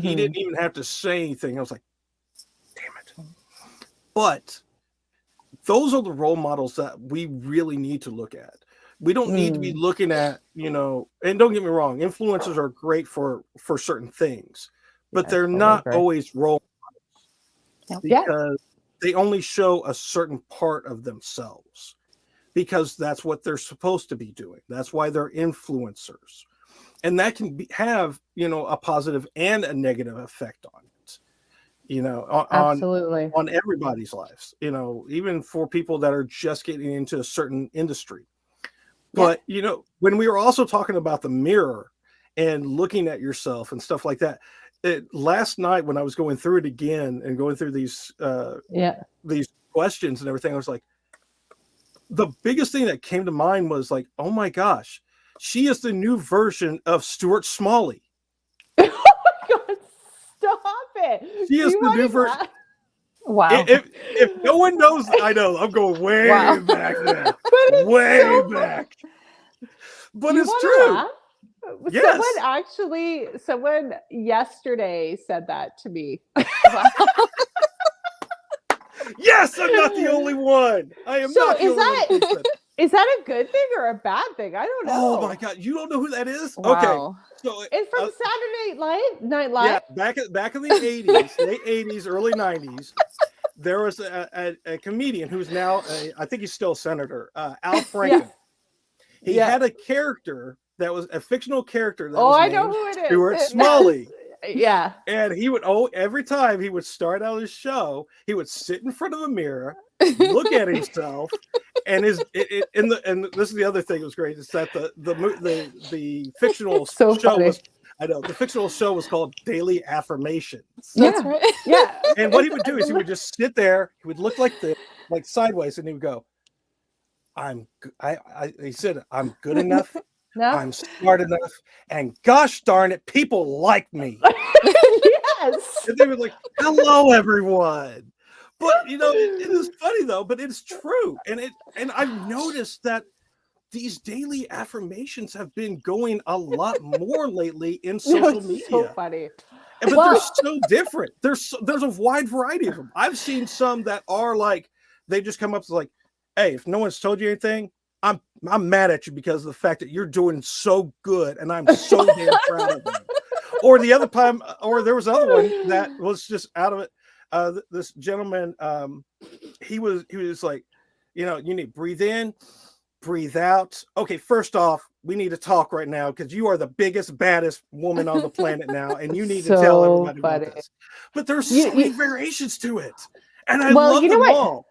Speaker 1: He didn't even have to say anything. I was like, damn it. But those are the role models that we really need to look at. We don't need to be looking at, and don't get me wrong, influencers are great for certain things, but they're not always role models because they only show a certain part of themselves because that's what they're supposed to be doing. That's why they're influencers. And that can have, a positive and a negative effect on it,
Speaker 3: absolutely
Speaker 1: on everybody's lives, even for people that are just getting into a certain industry. But, when we were also talking about the mirror and looking at yourself and stuff like that, last night when I was going through it again and going through these questions and everything, I was like, the biggest thing that came to mind was like, oh my gosh, she is the new version of Stuart Smalley.
Speaker 3: Oh my God, stop it.
Speaker 1: She is the new version.
Speaker 2: Wow.
Speaker 1: If no one knows, I know I'm going way back there. Way back. But it's true.
Speaker 3: Yes. Someone yesterday said that to me.
Speaker 1: Yes, I'm not the only one. I am not the only one.
Speaker 3: Is that a good thing or a bad thing? I don't know.
Speaker 1: Oh my God, you don't know who that is?
Speaker 2: Wow.
Speaker 1: Okay. So
Speaker 3: it's from Saturday Night Live.
Speaker 1: Yeah, back in the 80s, late 80s, early 90s, there was a comedian who's now, I think he's still a senator, Al Franken. He had a character that was a fictional character. That was
Speaker 3: I know who it is.
Speaker 1: Stuart Smalley.
Speaker 3: Yeah.
Speaker 1: And he would, every time he would start out his show, he would sit in front of a mirror, look at himself, and this is the other thing that was great, is that the fictional show was, the fictional show was called Daily Affirmations.
Speaker 2: That's right.
Speaker 3: Yeah.
Speaker 1: And what he would do is he would just sit there, he would look like this, like sideways, and he would go, he said, I'm good enough. No. I'm smart enough, and gosh darn it, people like me.
Speaker 3: Yes.
Speaker 1: And they were like, hello, everyone. But it is funny though, but it's true. And I've noticed that these daily affirmations have been going a lot more lately in social media.
Speaker 3: So funny.
Speaker 1: But they're so different. There's a wide variety of them. I've seen some that are like, they just come up to like, hey, if no one's told you anything, I'm mad at you because of the fact that you're doing so good, and I'm so damn proud of you. Or the other time, or there was another one that was just out of it. This gentleman, he was like, you need to breathe in, breathe out. Okay, first off, we need to talk right now because you are the biggest, baddest woman on the planet now, and you need to tell everybody about this. But there's so many variations to it, and I love them all.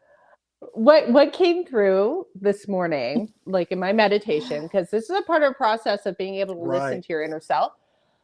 Speaker 3: what came through this morning, like in my meditation, because this is a part of the process of being able to listen
Speaker 1: Right.
Speaker 3: to your inner self.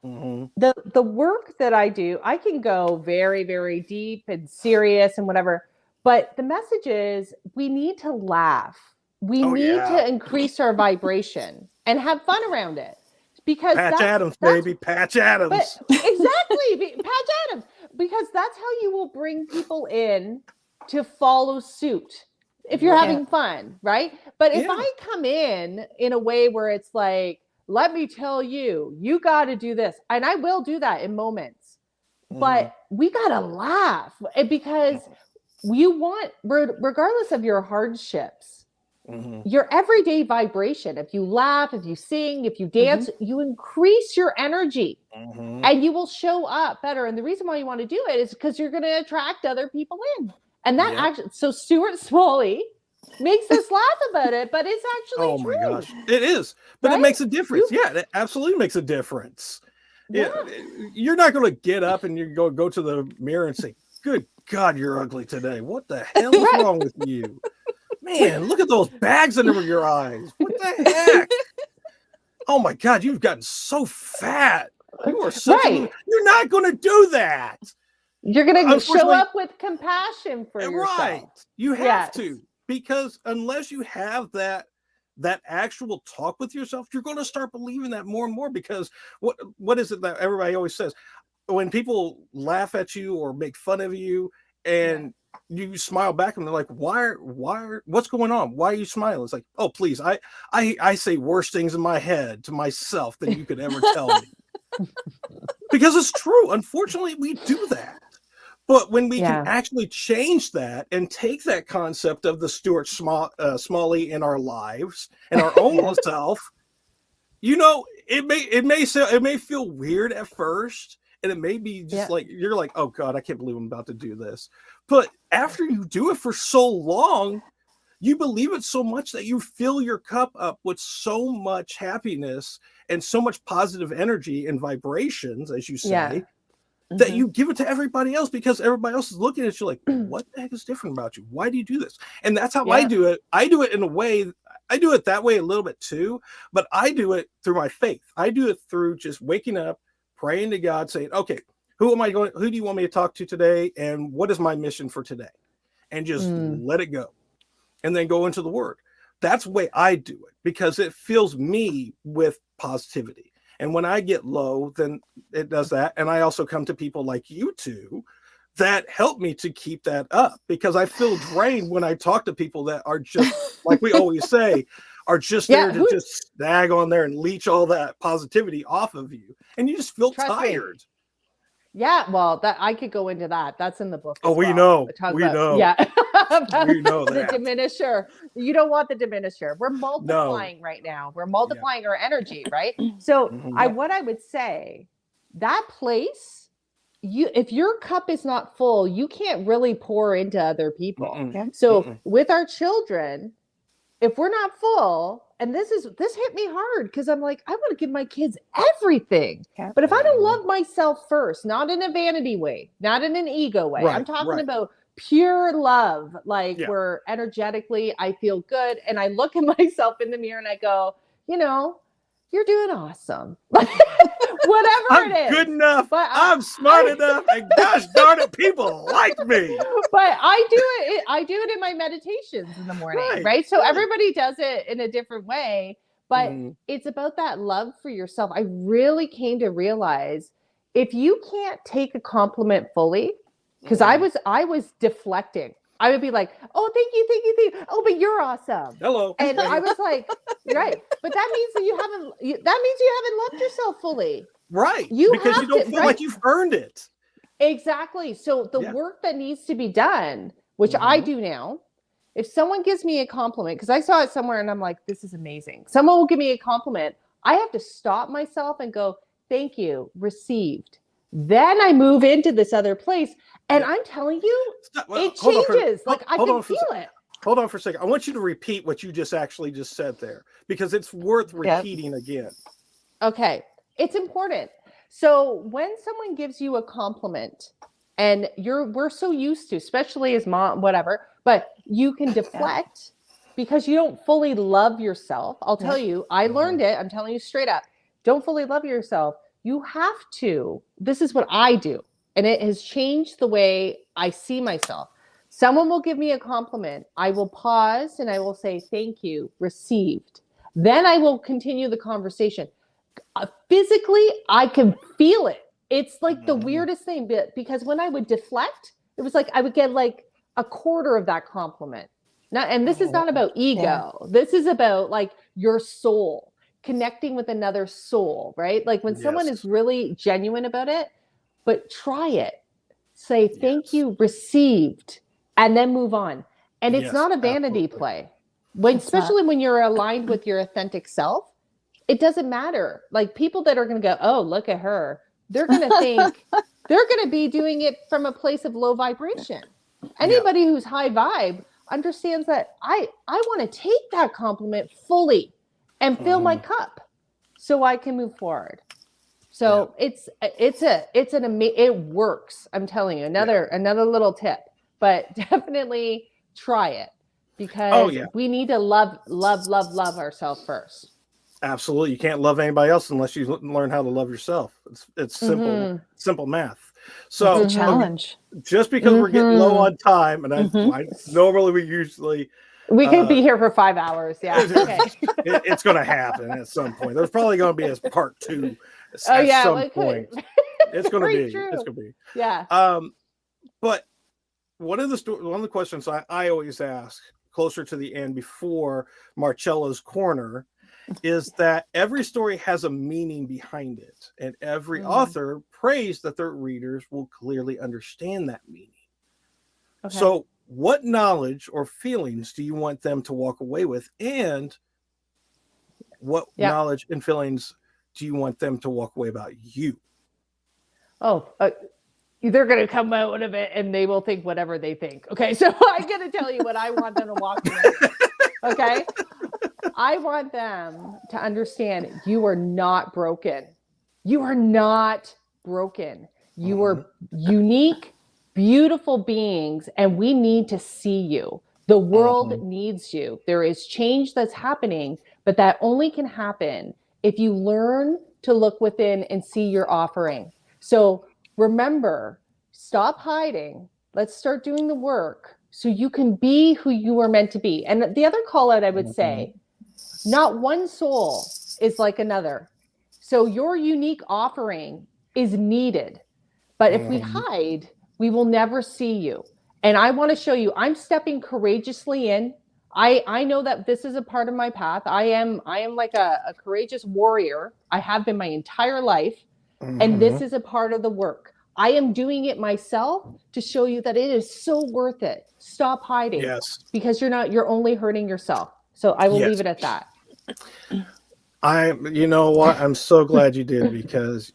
Speaker 1: Mm-hmm.
Speaker 3: The work that I do, I can go very, very deep and serious and whatever. But the message is we need to laugh. We
Speaker 1: Oh
Speaker 3: need
Speaker 1: yeah.
Speaker 3: to increase our vibration and have fun around it. Because
Speaker 1: Patch Adams,
Speaker 3: that's
Speaker 1: baby. Patch
Speaker 3: but
Speaker 1: Adams.
Speaker 3: exactly, Patch Adams, because that's how you will bring people in to follow suit if you're
Speaker 1: Right.
Speaker 3: having fun, right? But if
Speaker 1: Yeah.
Speaker 3: I come in a way where it's like, let me tell you, you got to do this, and I will do that in moments, but we got to laugh because you want, regardless of your hardships,
Speaker 1: Mm-hmm.
Speaker 3: your everyday vibration, if you laugh, if you sing, if you dance, you increase your energy
Speaker 1: Mm-hmm.
Speaker 3: and you will show up better. And the reason why you want to do it is because you're going to attract other people in. And that
Speaker 1: Yeah.
Speaker 3: actually, so Stuart Smalley makes us laugh about it, but it's actually
Speaker 1: Oh my
Speaker 3: true.
Speaker 1: gosh, it is, but it
Speaker 3: Right?
Speaker 1: makes a difference.
Speaker 3: You,
Speaker 1: Yeah, it absolutely makes a difference.
Speaker 3: yeah.
Speaker 1: You're not going to get up and you go to the mirror and say, "Good God, you're ugly today. What the hell is wrong with you, man? Look at those bags under your eyes. What the heck? Oh my God, you've gotten so fat. You are such a loser."
Speaker 3: Right.
Speaker 1: You're not going to do that.
Speaker 3: You're going to show
Speaker 1: Unfortunately,
Speaker 3: up with compassion for yourself.
Speaker 1: right. You have
Speaker 3: Yes.
Speaker 1: to, because unless you have that actual talk with yourself, you're going to start believing that more and more. Because what is it that everybody always says when people laugh at you or make fun of you and you smile back and they're like, what's going on? Why are you smiling? It's like, oh, please. I say worse things in my head to myself than you could ever tell me. Because it's true. Unfortunately, we do that. But when we can actually change that and take that concept of the Stuart Smalley in our lives and our own self, it may feel weird at first, and it may be just like you're like, oh God, I can't believe I'm about to do this. But after you do it for so long, you believe it so much that you fill your cup up with so much happiness and so much positive energy and vibrations, as you say. That you give it to everybody else, because everybody else is looking at you like, what the heck is different about you? Why do you do this? And that's how I do it. I do it in a way, I do it that way a little bit too, but I do it through my faith. I do it through just waking up, praying to God, saying, okay, who do you want me to talk to today? And what is my mission for today? And just let it go. And then go into the word. That's the way I do it, because it fills me with positivity. And when I get low, then it does that. And I also come to people like you two that help me to keep that up, because I feel drained when I talk to people that are just, like we always say, are just there to just snag on there and leech all that positivity off of you. And you just feel tired.
Speaker 3: Me. Yeah, well, that I could go into that. That's in the book.
Speaker 1: Oh, we know. We know.
Speaker 3: Yeah.
Speaker 1: We know that.
Speaker 3: The diminisher. You don't want the diminisher. We're multiplying right now. We're multiplying our energy, right? So what I would say, that place, if your cup is not full, you can't really pour into other people. So with our children, if we're not full, and this hit me hard, because I'm like, I want to give my kids everything. But if I don't love myself first, not in a vanity way, not in an ego way, I'm talking about pure love, like where energetically I feel good, and I look at myself in the mirror and I go, you're doing awesome. Whatever
Speaker 1: I'm
Speaker 3: it is.
Speaker 1: Good enough. But I'm smart enough. And gosh darn it, people like me.
Speaker 3: But I do it in my meditations in the morning, right? So everybody does it in a different way. But it's about that love for yourself. I really came to realize, if you can't take a compliment fully, because I was deflecting. I would be like, oh, thank you. Oh, but you're awesome.
Speaker 1: Hello.
Speaker 3: And I was like, right. But that means that you haven't loved yourself fully.
Speaker 1: Right. Because you don't feel like you've earned it.
Speaker 3: Exactly. So the work that needs to be done, which I do now, if someone gives me a compliment, because I saw it somewhere and I'm like, this is amazing. Someone will give me a compliment. I have to stop myself and go, thank you, received. Then I move into this other place. And I'm telling you, it changes. I can feel it.
Speaker 1: Hold on for a second. I want you to repeat what you just said there, because it's worth repeating again.
Speaker 3: Okay. It's important. So when someone gives you a compliment, and we're so used to, especially as mom, whatever, but you can deflect because you don't fully love yourself. I'll tell you, I learned it. I'm telling you straight up. Don't fully love yourself. You have to. This is what I do. And it has changed the way I see myself. Someone will give me a compliment. I will pause and I will say, thank you, received. Then I will continue the conversation. Physically, I can feel it. It's like the weirdest thing, because when I would deflect, it was like I would get like a quarter of that compliment. Now, and this is not about ego. Yeah. This is about like your soul, connecting with another soul, right? Like when someone is really genuine about it, but try it. Say, thank you, received, and then move on. And it's not a vanity play. Especially when you're aligned with your authentic self, it doesn't matter. Like people that are going to go, oh, look at her. They're going to think they're going to be doing it from a place of low vibration. Anybody who's high vibe understands that I want to take that compliment fully and fill my cup so I can move forward. So it works. I'm telling you, another little tip, but definitely try it because we need to love ourselves first.
Speaker 1: Absolutely. You can't love anybody else unless you learn how to love yourself. It's simple math. So
Speaker 2: it's a challenge.
Speaker 1: Just because we're getting low on time, and I normally we
Speaker 3: could be here for 5 hours. Yeah. Okay.
Speaker 1: It's going to happen at some point. There's probably going to be a part 2 at some point. It's going to be. True. It's going to be.
Speaker 3: Yeah.
Speaker 1: But one of the questions I always ask closer to the end before Marcella's Corner is that every story has a meaning behind it, and every author prays that their readers will clearly understand that meaning. Okay. So what knowledge or feelings do you want them to walk away with, and what knowledge and feelings do you want them to walk away about you?
Speaker 3: They're going to come out of it and they will think whatever they think. Okay, so I'm going to tell you what I want them to walk away with. Okay, I want them to understand you are not broken. You are not broken. You are unique, beautiful beings, and we need to see you. The world needs you. There is change that's happening, but that only can happen if you learn to look within and see your offering. So remember, stop hiding. Let's start doing the work so you can be who you are meant to be. And the other call out I would say, not one soul is like another. So your unique offering is needed. But if we hide, we will never see you. And I want to show you, I'm stepping courageously in. I know that this is a part of my path. I am like a courageous warrior. I have been my entire life. And this is a part of the work. I am doing it myself to show you that it is so worth it. Stop hiding.
Speaker 1: Yes.
Speaker 3: Because you're only hurting yourself. So I will leave it at that.
Speaker 1: You know what? I'm so glad you did, because,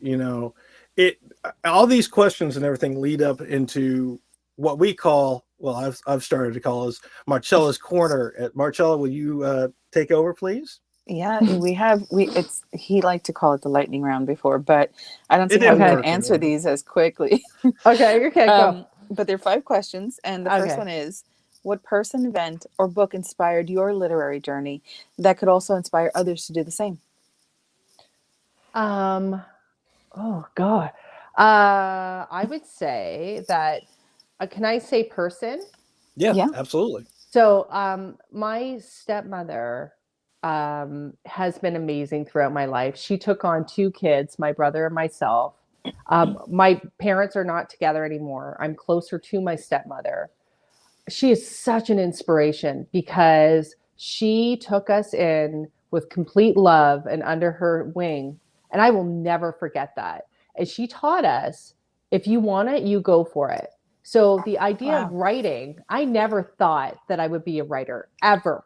Speaker 1: all these questions and everything lead up into what we call, I've started to call as Marcella's Corner. Marcella, will you take over, please?
Speaker 2: Yeah, he liked to call it the lightning round before, but I don't see how we can answer these as quickly.
Speaker 3: Okay, go.
Speaker 2: But there are 5 questions, and the first one is, what person, event, or book inspired your literary journey that could also inspire others to do the same?
Speaker 3: Oh God. I would say that, can I say person?
Speaker 1: Yeah, absolutely.
Speaker 3: So my stepmother has been amazing throughout my life. She took on 2 kids, my brother and myself. My parents are not together anymore. I'm closer to my stepmother. She is such an inspiration because she took us in with complete love and under her wing. And I will never forget that. And she taught us, if you want it, you go for it. So the idea of writing, I never thought that I would be a writer ever.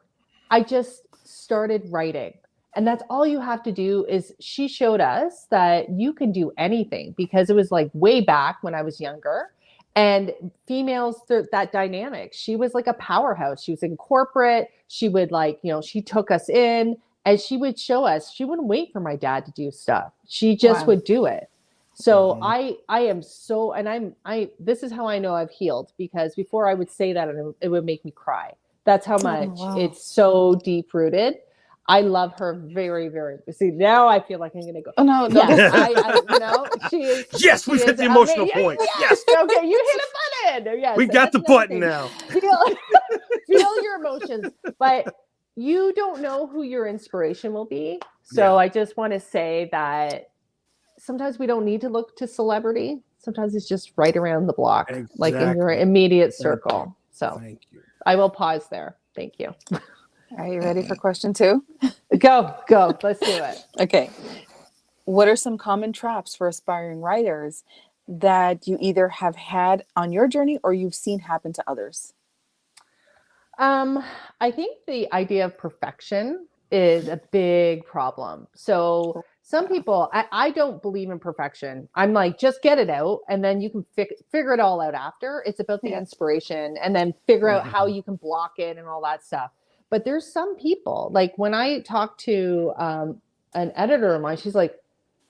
Speaker 3: I just started writing. And that's all you have to do. Is she showed us that you can do anything, because it was like way back when I was younger. And females, that dynamic, she was like a powerhouse. She was in corporate. She would she took us in and she would show us. She wouldn't wait for my dad to do stuff. She just would do it. So I am so, and this is how I know I've healed, because before I would say that and it would make me cry. That's how much it's so deep rooted. I love her very, very. See, now I feel like I'm going to go.
Speaker 2: Oh no, no.
Speaker 3: Yes, she is.
Speaker 1: Yes, we've hit the emotional point. Yes.
Speaker 3: Okay, you hit a button. Yes,
Speaker 1: we got the button now.
Speaker 3: Feel your emotions, but you don't know who your inspiration will be. So I just want to say that sometimes we don't need to look to celebrity. Sometimes it's just right around the block, like in your immediate circle. So
Speaker 1: thank you.
Speaker 3: I will pause there. Thank you.
Speaker 2: Are you ready for question 2?
Speaker 3: Go. Let's do it.
Speaker 2: Okay. What are some common traps for aspiring writers that you either have had on your journey or you've seen happen to others?
Speaker 3: I think the idea of perfection is a big problem. So some people, I don't believe in perfection. I'm like, just get it out and then you can figure it all out after. It's about the inspiration and then figure out how you can block it and all that stuff. But there's some people, like when I talk to an editor of mine, she's like,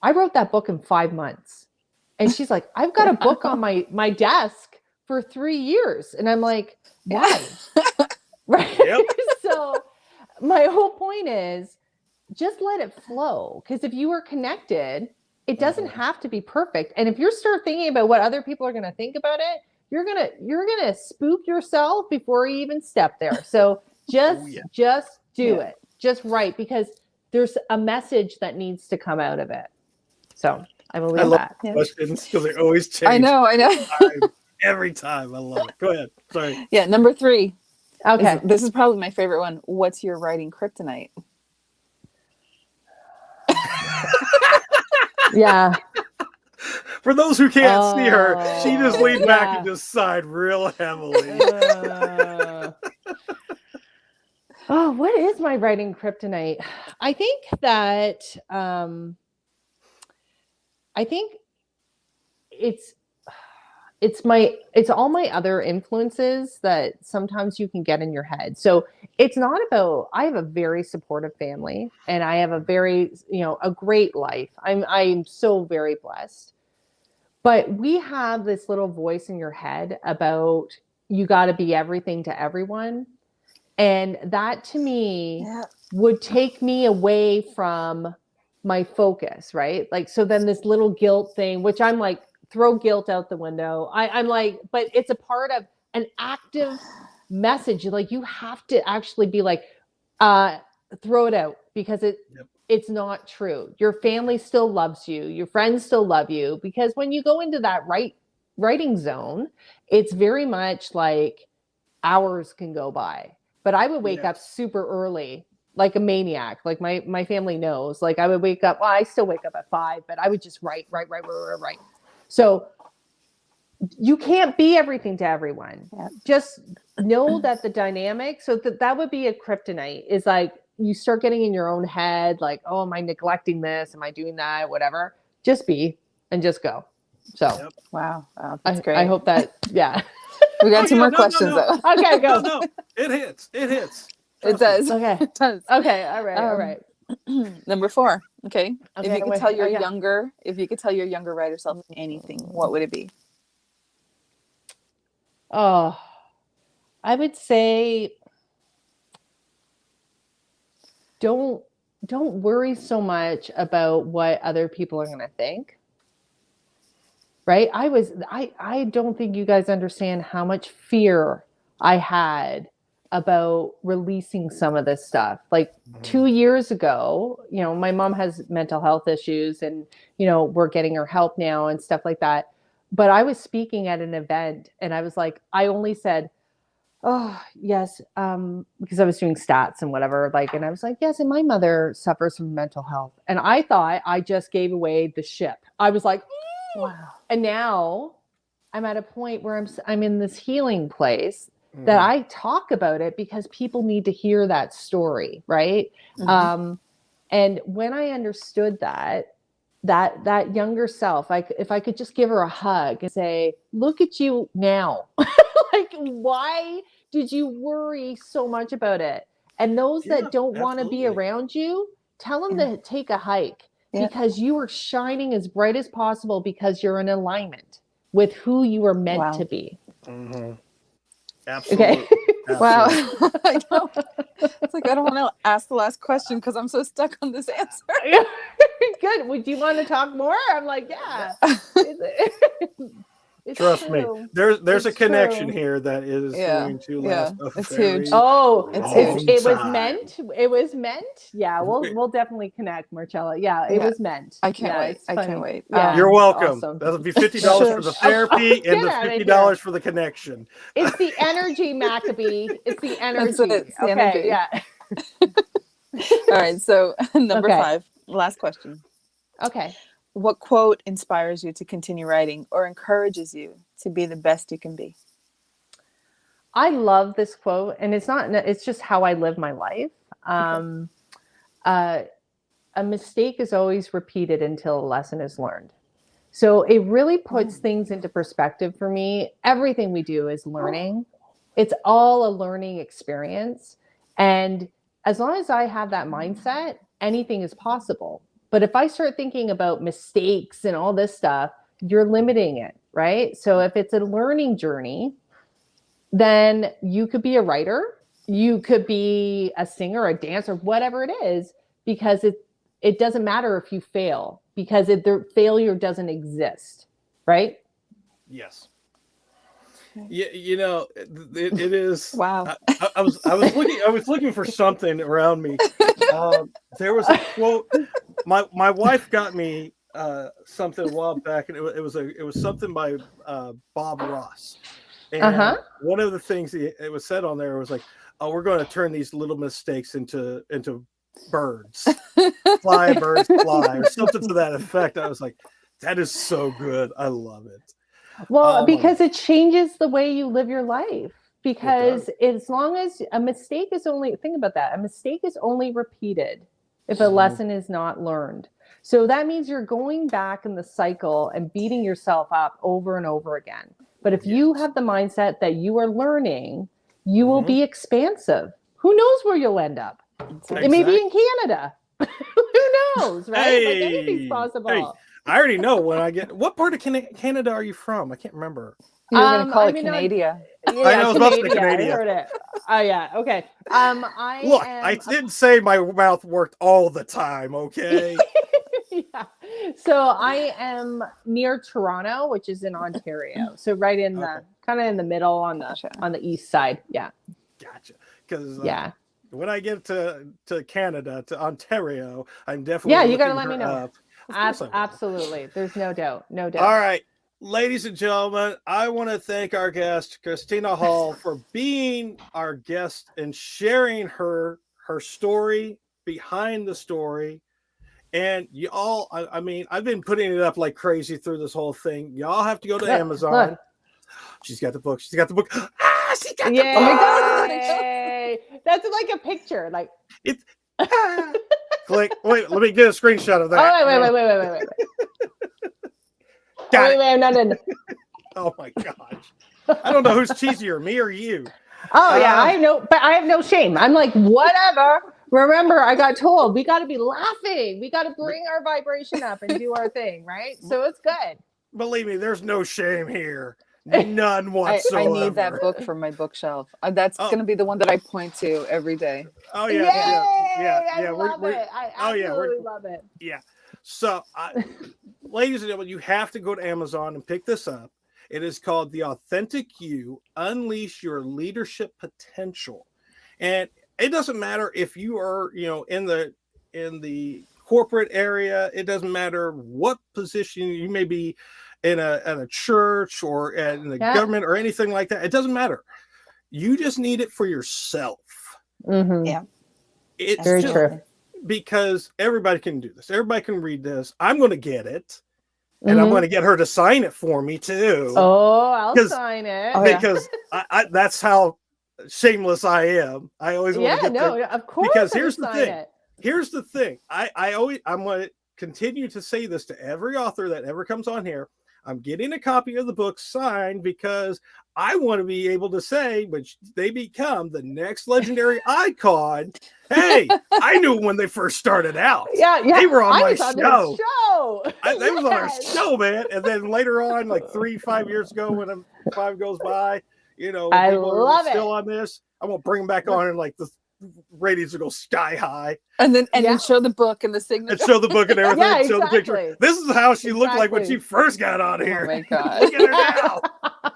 Speaker 3: I wrote that book in 5 months. And she's like, I've got a book on my desk for 3 years. And I'm like, why? Right. Yep. So my whole point is just let it flow. Because if you are connected, it doesn't have to be perfect. And if you start thinking about what other people are going to think about it, you're gonna spook yourself before you even step there. So just do it. Just write, because there's a message that needs to come out of it. So I will leave that.
Speaker 1: Questions, because they always change.
Speaker 2: I know.
Speaker 1: Every time. I love it. Go ahead. Sorry.
Speaker 2: Yeah, number 3.
Speaker 3: Okay.
Speaker 2: This is probably my favorite one. What's your writing kryptonite?
Speaker 3: Yeah.
Speaker 1: For those who can't see her, she just leaned back and just sighed real heavily.
Speaker 3: What is my writing kryptonite? I think that it's all my other influences that sometimes you can get in your head. So it's not about, I have a very supportive family and I have a very, a great life. I'm so very blessed. But we have this little voice in your head about you got to be everything to everyone. And that to me would take me away from my focus, right? Like, so then this little guilt thing, which I'm like, throw guilt out the window. I'm like, but it's a part of an active message. Like you have to actually be like, throw it out, because it's not true. Your family still loves you. Your friends still love you, because when you go into that writing zone, it's very much like hours can go by. But I would wake up super early, like a maniac. Like my family knows. Like I would wake up. Well, I still wake up at 5, but I would just write. So you can't be everything to everyone. Just know that the dynamic. So that would be a kryptonite. Is like you start getting in your own head. Like, oh, am I neglecting this? Am I doing that? Whatever. Just be and just go. So
Speaker 2: wow, that's great.
Speaker 3: I hope that
Speaker 2: we got 2 more questions though.
Speaker 3: Okay, go.
Speaker 1: No, it hits.
Speaker 2: It does.
Speaker 3: Okay.
Speaker 2: It does.
Speaker 3: Okay. All right.
Speaker 2: Number 4. Okay. If you could tell your younger writer self anything, what would it be?
Speaker 3: Oh, I would say don't worry so much about what other people are going to think. Right? I don't think you guys understand how much fear I had about releasing some of this stuff. Like 2 years ago, my mom has mental health issues and, we're getting her help now and stuff like that. But I was speaking at an event and I was like, I only said, oh, yes, because I was doing stats and whatever, and I was like, yes, and my mother suffers from mental health. And I thought I just gave away the ship. I was like, wow. And now I'm at a point where I'm in this healing place that I talk about it because people need to hear that story, right? And when I understood that younger self, if I could just give her a hug and say, look at you now. Like, why did you worry so much about it? And those that don't want to be around you, tell them to take a hike.
Speaker 2: Yeah.
Speaker 3: because you are shining as bright as possible because you're in alignment with who you are meant
Speaker 2: Wow.
Speaker 3: to be.
Speaker 1: Mm-hmm. Absolutely.
Speaker 3: Okay.
Speaker 2: Wow.
Speaker 1: Absolutely.
Speaker 2: I know. It's like I don't want to ask the last question because I'm so stuck on this answer.
Speaker 3: Good. Would you want to talk more? I'm like, yeah. It's
Speaker 1: Trust me,
Speaker 3: true.
Speaker 1: there's a
Speaker 3: It's
Speaker 1: connection
Speaker 3: true.
Speaker 1: here that is
Speaker 2: Yeah,
Speaker 1: going to
Speaker 2: yeah,
Speaker 1: last a
Speaker 2: it's
Speaker 1: very
Speaker 2: huge.
Speaker 3: Oh,
Speaker 2: It's
Speaker 1: long
Speaker 2: huge.
Speaker 3: it was
Speaker 1: time.
Speaker 3: meant. It was meant. Yeah, we'll definitely connect, Marcella. Yeah, it
Speaker 2: Yeah.
Speaker 3: was meant.
Speaker 2: I can't
Speaker 3: Yeah,
Speaker 2: wait.
Speaker 3: it's
Speaker 2: I
Speaker 3: funny.
Speaker 2: can't wait.
Speaker 3: Yeah,
Speaker 1: You're
Speaker 3: it's
Speaker 1: welcome.
Speaker 3: awesome.
Speaker 1: That'll be $50 for the therapy and
Speaker 3: Get
Speaker 1: the
Speaker 3: out of
Speaker 1: $50
Speaker 3: here.
Speaker 1: for the connection.
Speaker 3: It's the energy, Maccabee. It's the energy.
Speaker 2: That's it. It's the
Speaker 3: Okay,
Speaker 2: energy.
Speaker 3: yeah.
Speaker 2: All right. So number
Speaker 3: Okay.
Speaker 2: 5, last question.
Speaker 3: Okay.
Speaker 2: What quote inspires you to continue writing or encourages you to be the best you can be?
Speaker 3: I love this quote, and it's just how I live my life. A mistake is always repeated until a lesson is learned. So it really puts things into perspective for me. Everything we do is learning. It's all a learning experience. And as long as I have that mindset, anything is possible. But if I start thinking about mistakes and all this stuff, you're limiting it, right? So if it's a learning journey, then you could be a writer, you could be a singer, a dancer, whatever it is, because it doesn't matter if you fail, because the failure doesn't exist, right?
Speaker 1: Yes. Yeah, it is.
Speaker 2: Wow.
Speaker 1: I was looking for something around me. There was a quote. My wife got me something a while back, and it was something by Bob Ross. And one of the things it was said on there was like, "Oh, we're going to turn these little mistakes into birds, fly birds fly," or something to that effect. I was like, "That is so good. I love it."
Speaker 3: Well, because it changes the way you live your life. Because as long as a mistake is only, think about that, a mistake is only repeated if a lesson is not learned. So that means you're going back in the cycle and beating yourself up over and over again. But if you have the mindset that you are learning, you will be expansive. Who knows where you'll end up?
Speaker 1: Exactly.
Speaker 3: It may be in Canada. Who knows, right?
Speaker 1: Hey,
Speaker 3: like anything's possible.
Speaker 1: Hey, I already know when I get. What part of Canada are you from? I can't remember.
Speaker 2: You were going to call it Canada.
Speaker 1: I know, I was about to say
Speaker 3: Canada.
Speaker 1: Canada.
Speaker 3: I heard it. Oh yeah. Okay.
Speaker 1: I didn't say my mouth worked all the time. Okay.
Speaker 3: Yeah. So I am near Toronto, which is in Ontario. So right in the kind of in the middle on the east side. Yeah.
Speaker 1: Gotcha. Because when I get to Canada, to Ontario, I'm definitely
Speaker 3: you gotta let me know.
Speaker 1: Up.
Speaker 3: Absolutely. There's no doubt. No doubt.
Speaker 1: All right. Ladies and gentlemen, I want to thank our guest, Kristina Holle, for being our guest and sharing her story behind the story. And y'all, I mean, I've been putting it up like crazy through this whole thing. Y'all have to go to Amazon. Look. She's got the book. She's got the book. Ah, she got the book.
Speaker 3: Oh my God. That's like a picture. Like
Speaker 1: it's click. Wait, let me get a screenshot of that.
Speaker 3: Oh, wait. No.
Speaker 1: Oh my gosh. I don't know who's cheesier, me or you.
Speaker 3: Oh yeah, I have no shame. I'm like, whatever. Remember, I got told we got to be laughing. We got to bring our vibration up and do our thing, right? So it's good.
Speaker 1: Believe me, there's no shame here. None whatsoever.
Speaker 2: I need that book for my bookshelf. That's going to be the one that I point to every day.
Speaker 1: Oh yeah.
Speaker 3: I love it. I absolutely love it.
Speaker 1: Yeah. So, ladies and gentlemen, you have to go to Amazon and pick this up. It is called The Authentic You: Unleash Your Leadership Potential. And it doesn't matter if you are, in the corporate area. It doesn't matter what position you may be in a church or in the government or anything like that. It doesn't matter. You just need it for yourself.
Speaker 3: Mm-hmm.
Speaker 2: Yeah.
Speaker 1: It's
Speaker 3: very true.
Speaker 1: Because everybody can do this. Everybody can read this. I'm going to get it. And I'm going to get her to sign it for me too.
Speaker 3: Oh, I'll sign it.
Speaker 1: Because I that's how shameless I am. I always want to get there.
Speaker 3: Of course.
Speaker 1: Because here's the thing. Here's the thing. I'm going to continue to say this to every author that ever comes on here. I'm getting a copy of the book signed because I want to be able to say, which they become the next legendary icon. Hey, I knew when they first started out.
Speaker 3: Yeah.
Speaker 1: They were on my
Speaker 3: was on
Speaker 1: show.
Speaker 3: their show.
Speaker 1: They was on our
Speaker 3: Yes.
Speaker 1: show, man. And then later on, like 5 years ago, when 5 goes by, when
Speaker 3: I
Speaker 1: people are
Speaker 3: love
Speaker 1: still
Speaker 3: it.
Speaker 1: on this, I'm gonna bring them back on, and like the ratings will go sky high.
Speaker 2: And then show the book and the signature.
Speaker 1: And show the book and everything.
Speaker 3: Yeah,
Speaker 1: and show the picture.
Speaker 3: exactly.
Speaker 1: This is how she looked like when she
Speaker 3: Exactly.
Speaker 1: first got on here.
Speaker 2: Oh my God.
Speaker 1: Look at her now.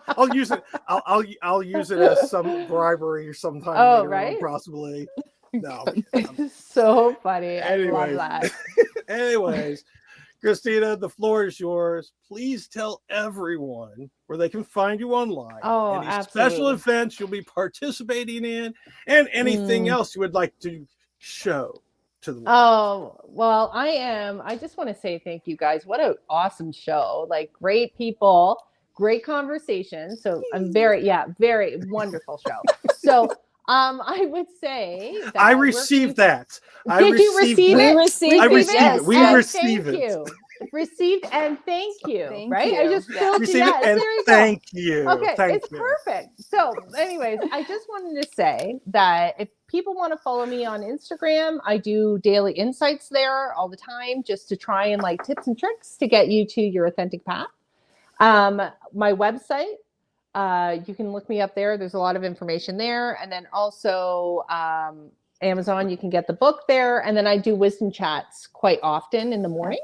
Speaker 1: I'll use it. I'll use it as some bribery or sometime later
Speaker 3: right?
Speaker 1: on, possibly. No.
Speaker 3: So funny.
Speaker 1: Anyways.
Speaker 3: I love that.
Speaker 1: Anyways, Kristina, the floor is yours. Please tell everyone where they can find you online.
Speaker 3: Oh,
Speaker 1: any
Speaker 3: absolutely.
Speaker 1: special events you'll be participating in, and anything else you would like to show to the world.
Speaker 3: Oh, well, I just want to say thank you guys. What an awesome show. Like, great people, great conversation. So I'm very wonderful show. So I would say that
Speaker 1: I received that.
Speaker 3: Did you receive it?
Speaker 2: We received
Speaker 1: I
Speaker 2: it.
Speaker 1: received
Speaker 2: Yes.
Speaker 1: it. We
Speaker 3: And
Speaker 1: receive
Speaker 3: thank
Speaker 1: it.
Speaker 3: you. Received and thank you.
Speaker 2: Thank
Speaker 3: right?
Speaker 2: you.
Speaker 3: I just
Speaker 2: Yeah.
Speaker 3: filled
Speaker 1: Receive
Speaker 3: yes,
Speaker 1: it and
Speaker 3: there you go.
Speaker 1: thank you.
Speaker 3: Okay,
Speaker 1: Thank
Speaker 3: it's
Speaker 1: you.
Speaker 3: perfect. So, anyways, I just wanted to say that if people want to follow me on Instagram, I do daily insights there all the time, just to try and like tips and tricks to get you to your authentic path. My website, you can look me up there. There's a lot of information there, and then also Amazon, you can get the book there, and then I do wisdom chats quite often in the morning.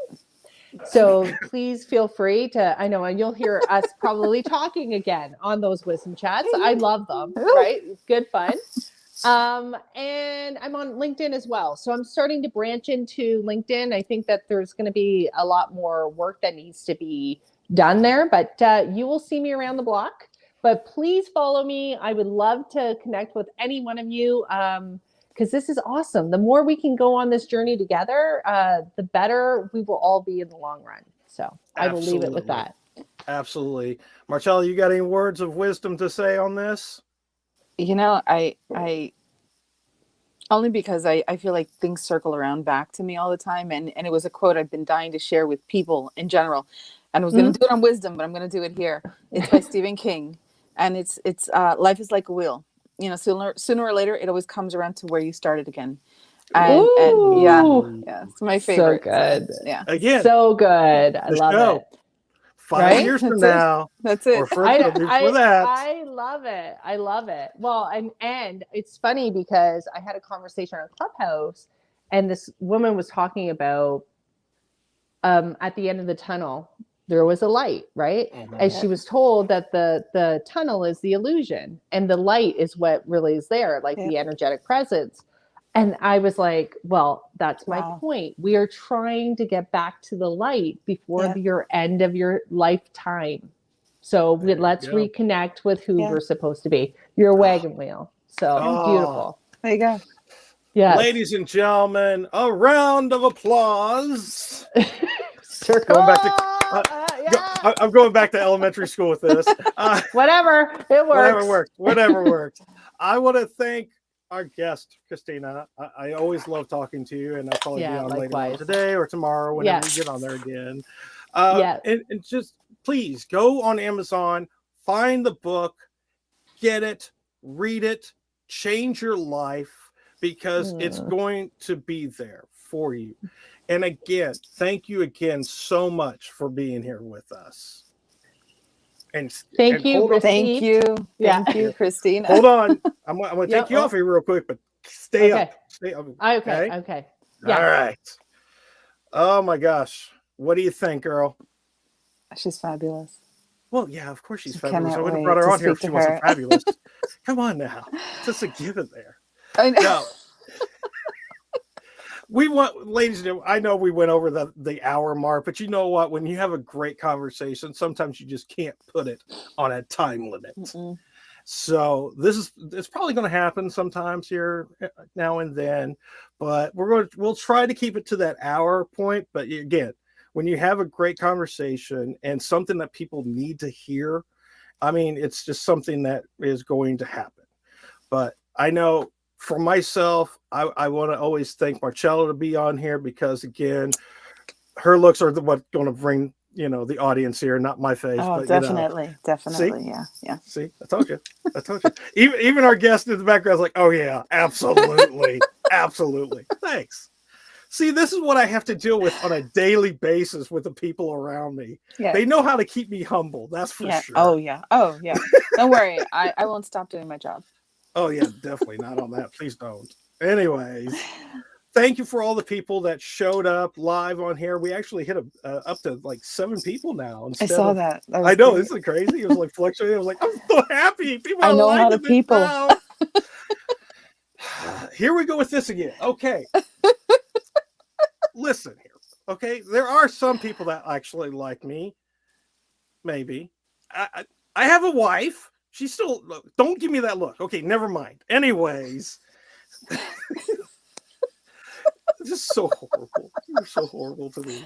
Speaker 3: So please feel free to, I know, and you'll hear us probably talking again on those wisdom chats. I love them, right? Good fun. And I'm on LinkedIn as well. So I'm starting to branch into LinkedIn. I think that there's going to be a lot more work that needs to be done there, but you will see me around the block. But please follow me. I would love to connect with any one of you. Because this is awesome. The more we can go on this journey together, the better we will all be in the long run. So I will leave it with that.
Speaker 1: Absolutely. Marcella, you got any words of wisdom to say on this?
Speaker 2: I only because I feel like things circle around back to me all the time. And it was a quote I've been dying to share with people in general. And I was going to do it on wisdom, but I'm going to do it here. It's by Stephen King. And it's life is like a wheel. Sooner or later, it always comes around to where you started again. And yeah, it's my favorite.
Speaker 3: So good.
Speaker 2: So, yeah.
Speaker 1: Again,
Speaker 3: so good. I love it.
Speaker 1: 5 years from now.
Speaker 2: That's it.
Speaker 1: Or before that.
Speaker 3: I love it. I love it. Well, and it's funny because I had a conversation on Clubhouse, and this woman was talking about at the end of the tunnel, there was a light, right?
Speaker 1: Mm-hmm.
Speaker 3: And she was told that the tunnel is the illusion and the light is what really is there, like the energetic presence. And I was like, well, that's my point. We are trying to get back to the light before your end of your lifetime. So let's reconnect with who we're supposed to be. Your wagon wheel. So beautiful.
Speaker 2: There you go.
Speaker 3: Yeah.
Speaker 1: Ladies and gentlemen, a round of applause.
Speaker 3: Circle.
Speaker 1: Going back to, I'm going back to elementary school with this.
Speaker 3: Whatever. It works.
Speaker 1: Whatever works. I want to thank our guest, Kristina. I always love talking to you, and I'll probably be on later on today or tomorrow whenever we get on there again. And just please go on Amazon, find the book, get it, read it, change your life, because it's going to be there for you. And again, thank you again so much for being here with us. And
Speaker 3: thank you,
Speaker 2: Kristina.
Speaker 1: Hold on, I'm going to take you off here real quick, but stay up. Stay up.
Speaker 3: Okay. Yeah.
Speaker 1: All right. Oh my gosh, what do you think, girl?
Speaker 2: She's fabulous.
Speaker 1: Well, yeah, of course she's fabulous. I would have brought her on here if she wasn't fabulous. Come on now, just a given there.
Speaker 2: I know.
Speaker 1: No. We want, ladies and gentlemen, I know we went over the hour mark, but you know what? When you have a great conversation, sometimes you just can't put it on a time limit. So it's probably going to happen sometimes here now and then, but we'll try to keep it to that hour point. But again, when you have a great conversation and something that people need to hear, I mean, it's just something that is going to happen. But I know, for myself, I want to always thank Marcella to be on here, because again, her looks are what's going to bring the audience here, not my face,
Speaker 2: Oh,
Speaker 1: but
Speaker 2: definitely.
Speaker 1: see,
Speaker 2: Definitely. Yeah. Yeah.
Speaker 1: see, I told you. Even our guest in the background is like, oh yeah, absolutely, absolutely. Thanks. See, this is what I have to deal with on a daily basis with the people around me.
Speaker 2: Yeah.
Speaker 1: They know how to keep me humble. That's for
Speaker 2: Yeah.
Speaker 1: sure.
Speaker 2: Oh yeah. Oh yeah. Don't worry. I won't stop doing my job.
Speaker 1: Oh yeah, definitely not on that. Please don't. Anyways, thank you for all the people that showed up live on here. We actually hit up to like 7 people now
Speaker 2: I
Speaker 1: instead
Speaker 2: saw
Speaker 1: of.
Speaker 2: that. That
Speaker 1: I
Speaker 2: was
Speaker 1: know
Speaker 2: great.
Speaker 1: this is crazy. It was like fluctuating. I was like, I'm so happy. People
Speaker 2: I
Speaker 1: are
Speaker 2: know a lot of
Speaker 1: liking this
Speaker 2: people.
Speaker 1: now. Here we go with this again. Okay. Listen here. Okay. There are some people that actually like me. Maybe. I have a wife. She's still. Don't give me that look. Okay. Never mind. Anyways. This is so horrible. You're so horrible to me.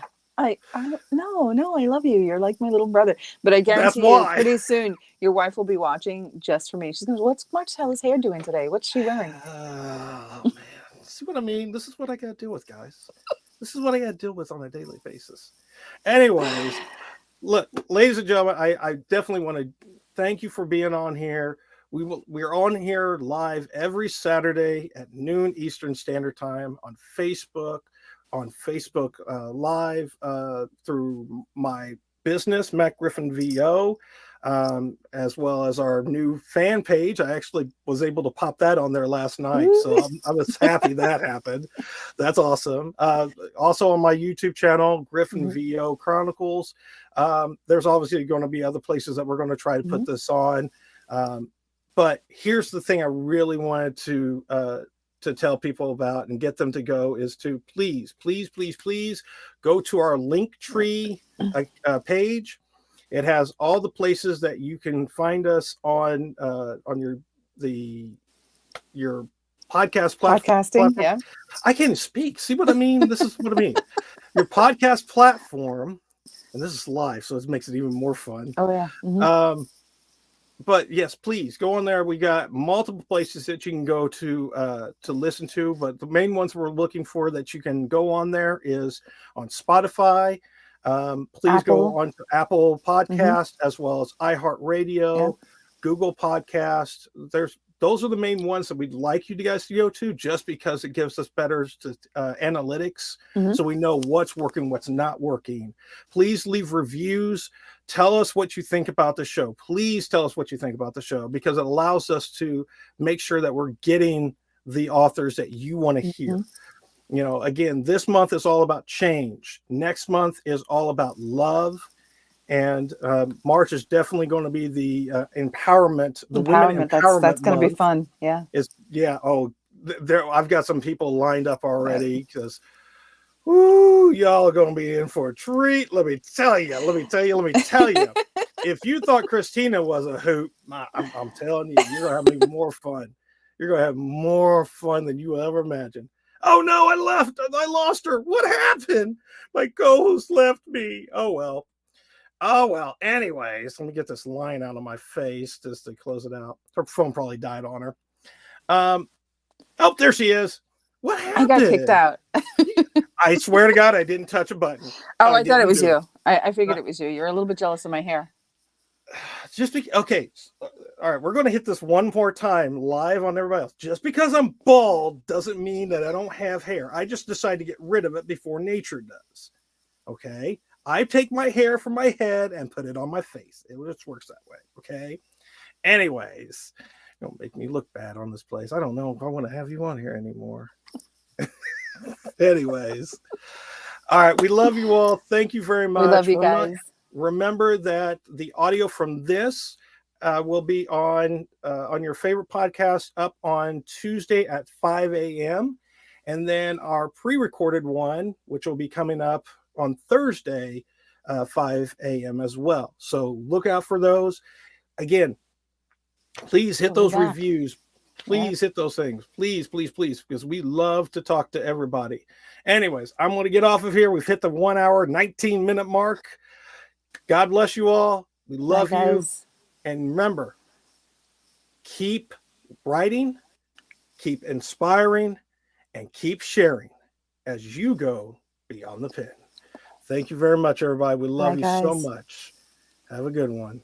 Speaker 2: No, I love you. You're like my little brother. But I
Speaker 1: That's
Speaker 2: guarantee you,
Speaker 1: why.
Speaker 2: pretty soon your wife will be watching just for me. She's going, "What's Marcella's hair doing today? What's she wearing?"
Speaker 1: Oh man. See what I mean? This is what I gotta deal with, guys. This is what I gotta deal with on a daily basis. Anyways, look, ladies and gentlemen, I definitely want to thank you for being on here. We're on here live every Saturday at noon Eastern Standard Time on Facebook Live through my business, Matt Griffin VO, as well as our new fan page. I actually was able to pop that on there last night, so I was happy that happened. That's awesome. Also on my YouTube channel, Griffin VO Chronicles. There's obviously going to be other places that we're going to try to put this on. But here's the thing I really wanted to tell people about and get them to go is to please go to our Linktree page. It has all the places that you can find us on your podcast platform.
Speaker 2: Podcasting, yeah.
Speaker 1: I can't speak. See what I mean? This is what I mean. Your podcast platform, and this is live, so it makes it even more fun.
Speaker 2: Oh yeah.
Speaker 1: But yes, please go on there. We got multiple places that you can go to listen to, but the main ones we're looking for that you can go on there is on Spotify. Please go on to Apple Podcast as well as iHeartRadio, Google Podcast. Those are the main ones that we'd like you guys to go to, just because it gives us better analytics, so we know what's working, what's not working. Please leave reviews. Tell us what you think about the show. Please tell us what you think about the show, because it allows us to make sure that we're getting the authors that you want to hear. Again, this month is all about change. Next month is all about love. And March is definitely going to be the empowerment, the women empowerment.
Speaker 2: That's going to be fun. Yeah.
Speaker 1: I've got some people lined up already because, y'all are going to be in for a treat. Let me tell you. If you thought Kristina was a hoot, I'm telling you, you're going to have even more fun. You're going to have more fun than you will ever imagine. Oh no, I lost her. What happened? My co-host left me. Oh well. Anyways, let me get this line out of my face just to close it out. Her phone probably died on her. Oh, there she is. What happened?
Speaker 2: I got kicked out.
Speaker 1: I swear to God, I didn't touch a button.
Speaker 2: I thought it was you. I figured it was you. You're a little bit jealous of my hair.
Speaker 1: Okay. All right, we're going to hit this one more time live on everybody else. Just because I'm bald doesn't mean that I don't have hair. I just decided to get rid of it before nature does. Okay? I take my hair from my head and put it on my face. It just works that way. Okay? Anyways, don't make me look bad on this place. I don't know if I want to have you on here anymore. Anyways. All right. We love you all. Thank you very much.
Speaker 2: We love you guys.
Speaker 1: Remember that the audio from this will be on your favorite podcast up on Tuesday at 5 a.m. And then our pre-recorded one, which will be coming up on Thursday, 5 a.m. as well. So look out for those. Again, please hit those reviews. Please hit those things. Please, because we love to talk to everybody. Anyways, I'm going to get off of here. We've hit the 1 hour, 19-minute mark. God bless you all. We love you. And remember, keep writing, keep inspiring, and keep sharing as you go beyond the pen. Thank you very much, everybody. We love
Speaker 2: Bye,
Speaker 1: you so
Speaker 2: guys.
Speaker 1: much. Have a good one.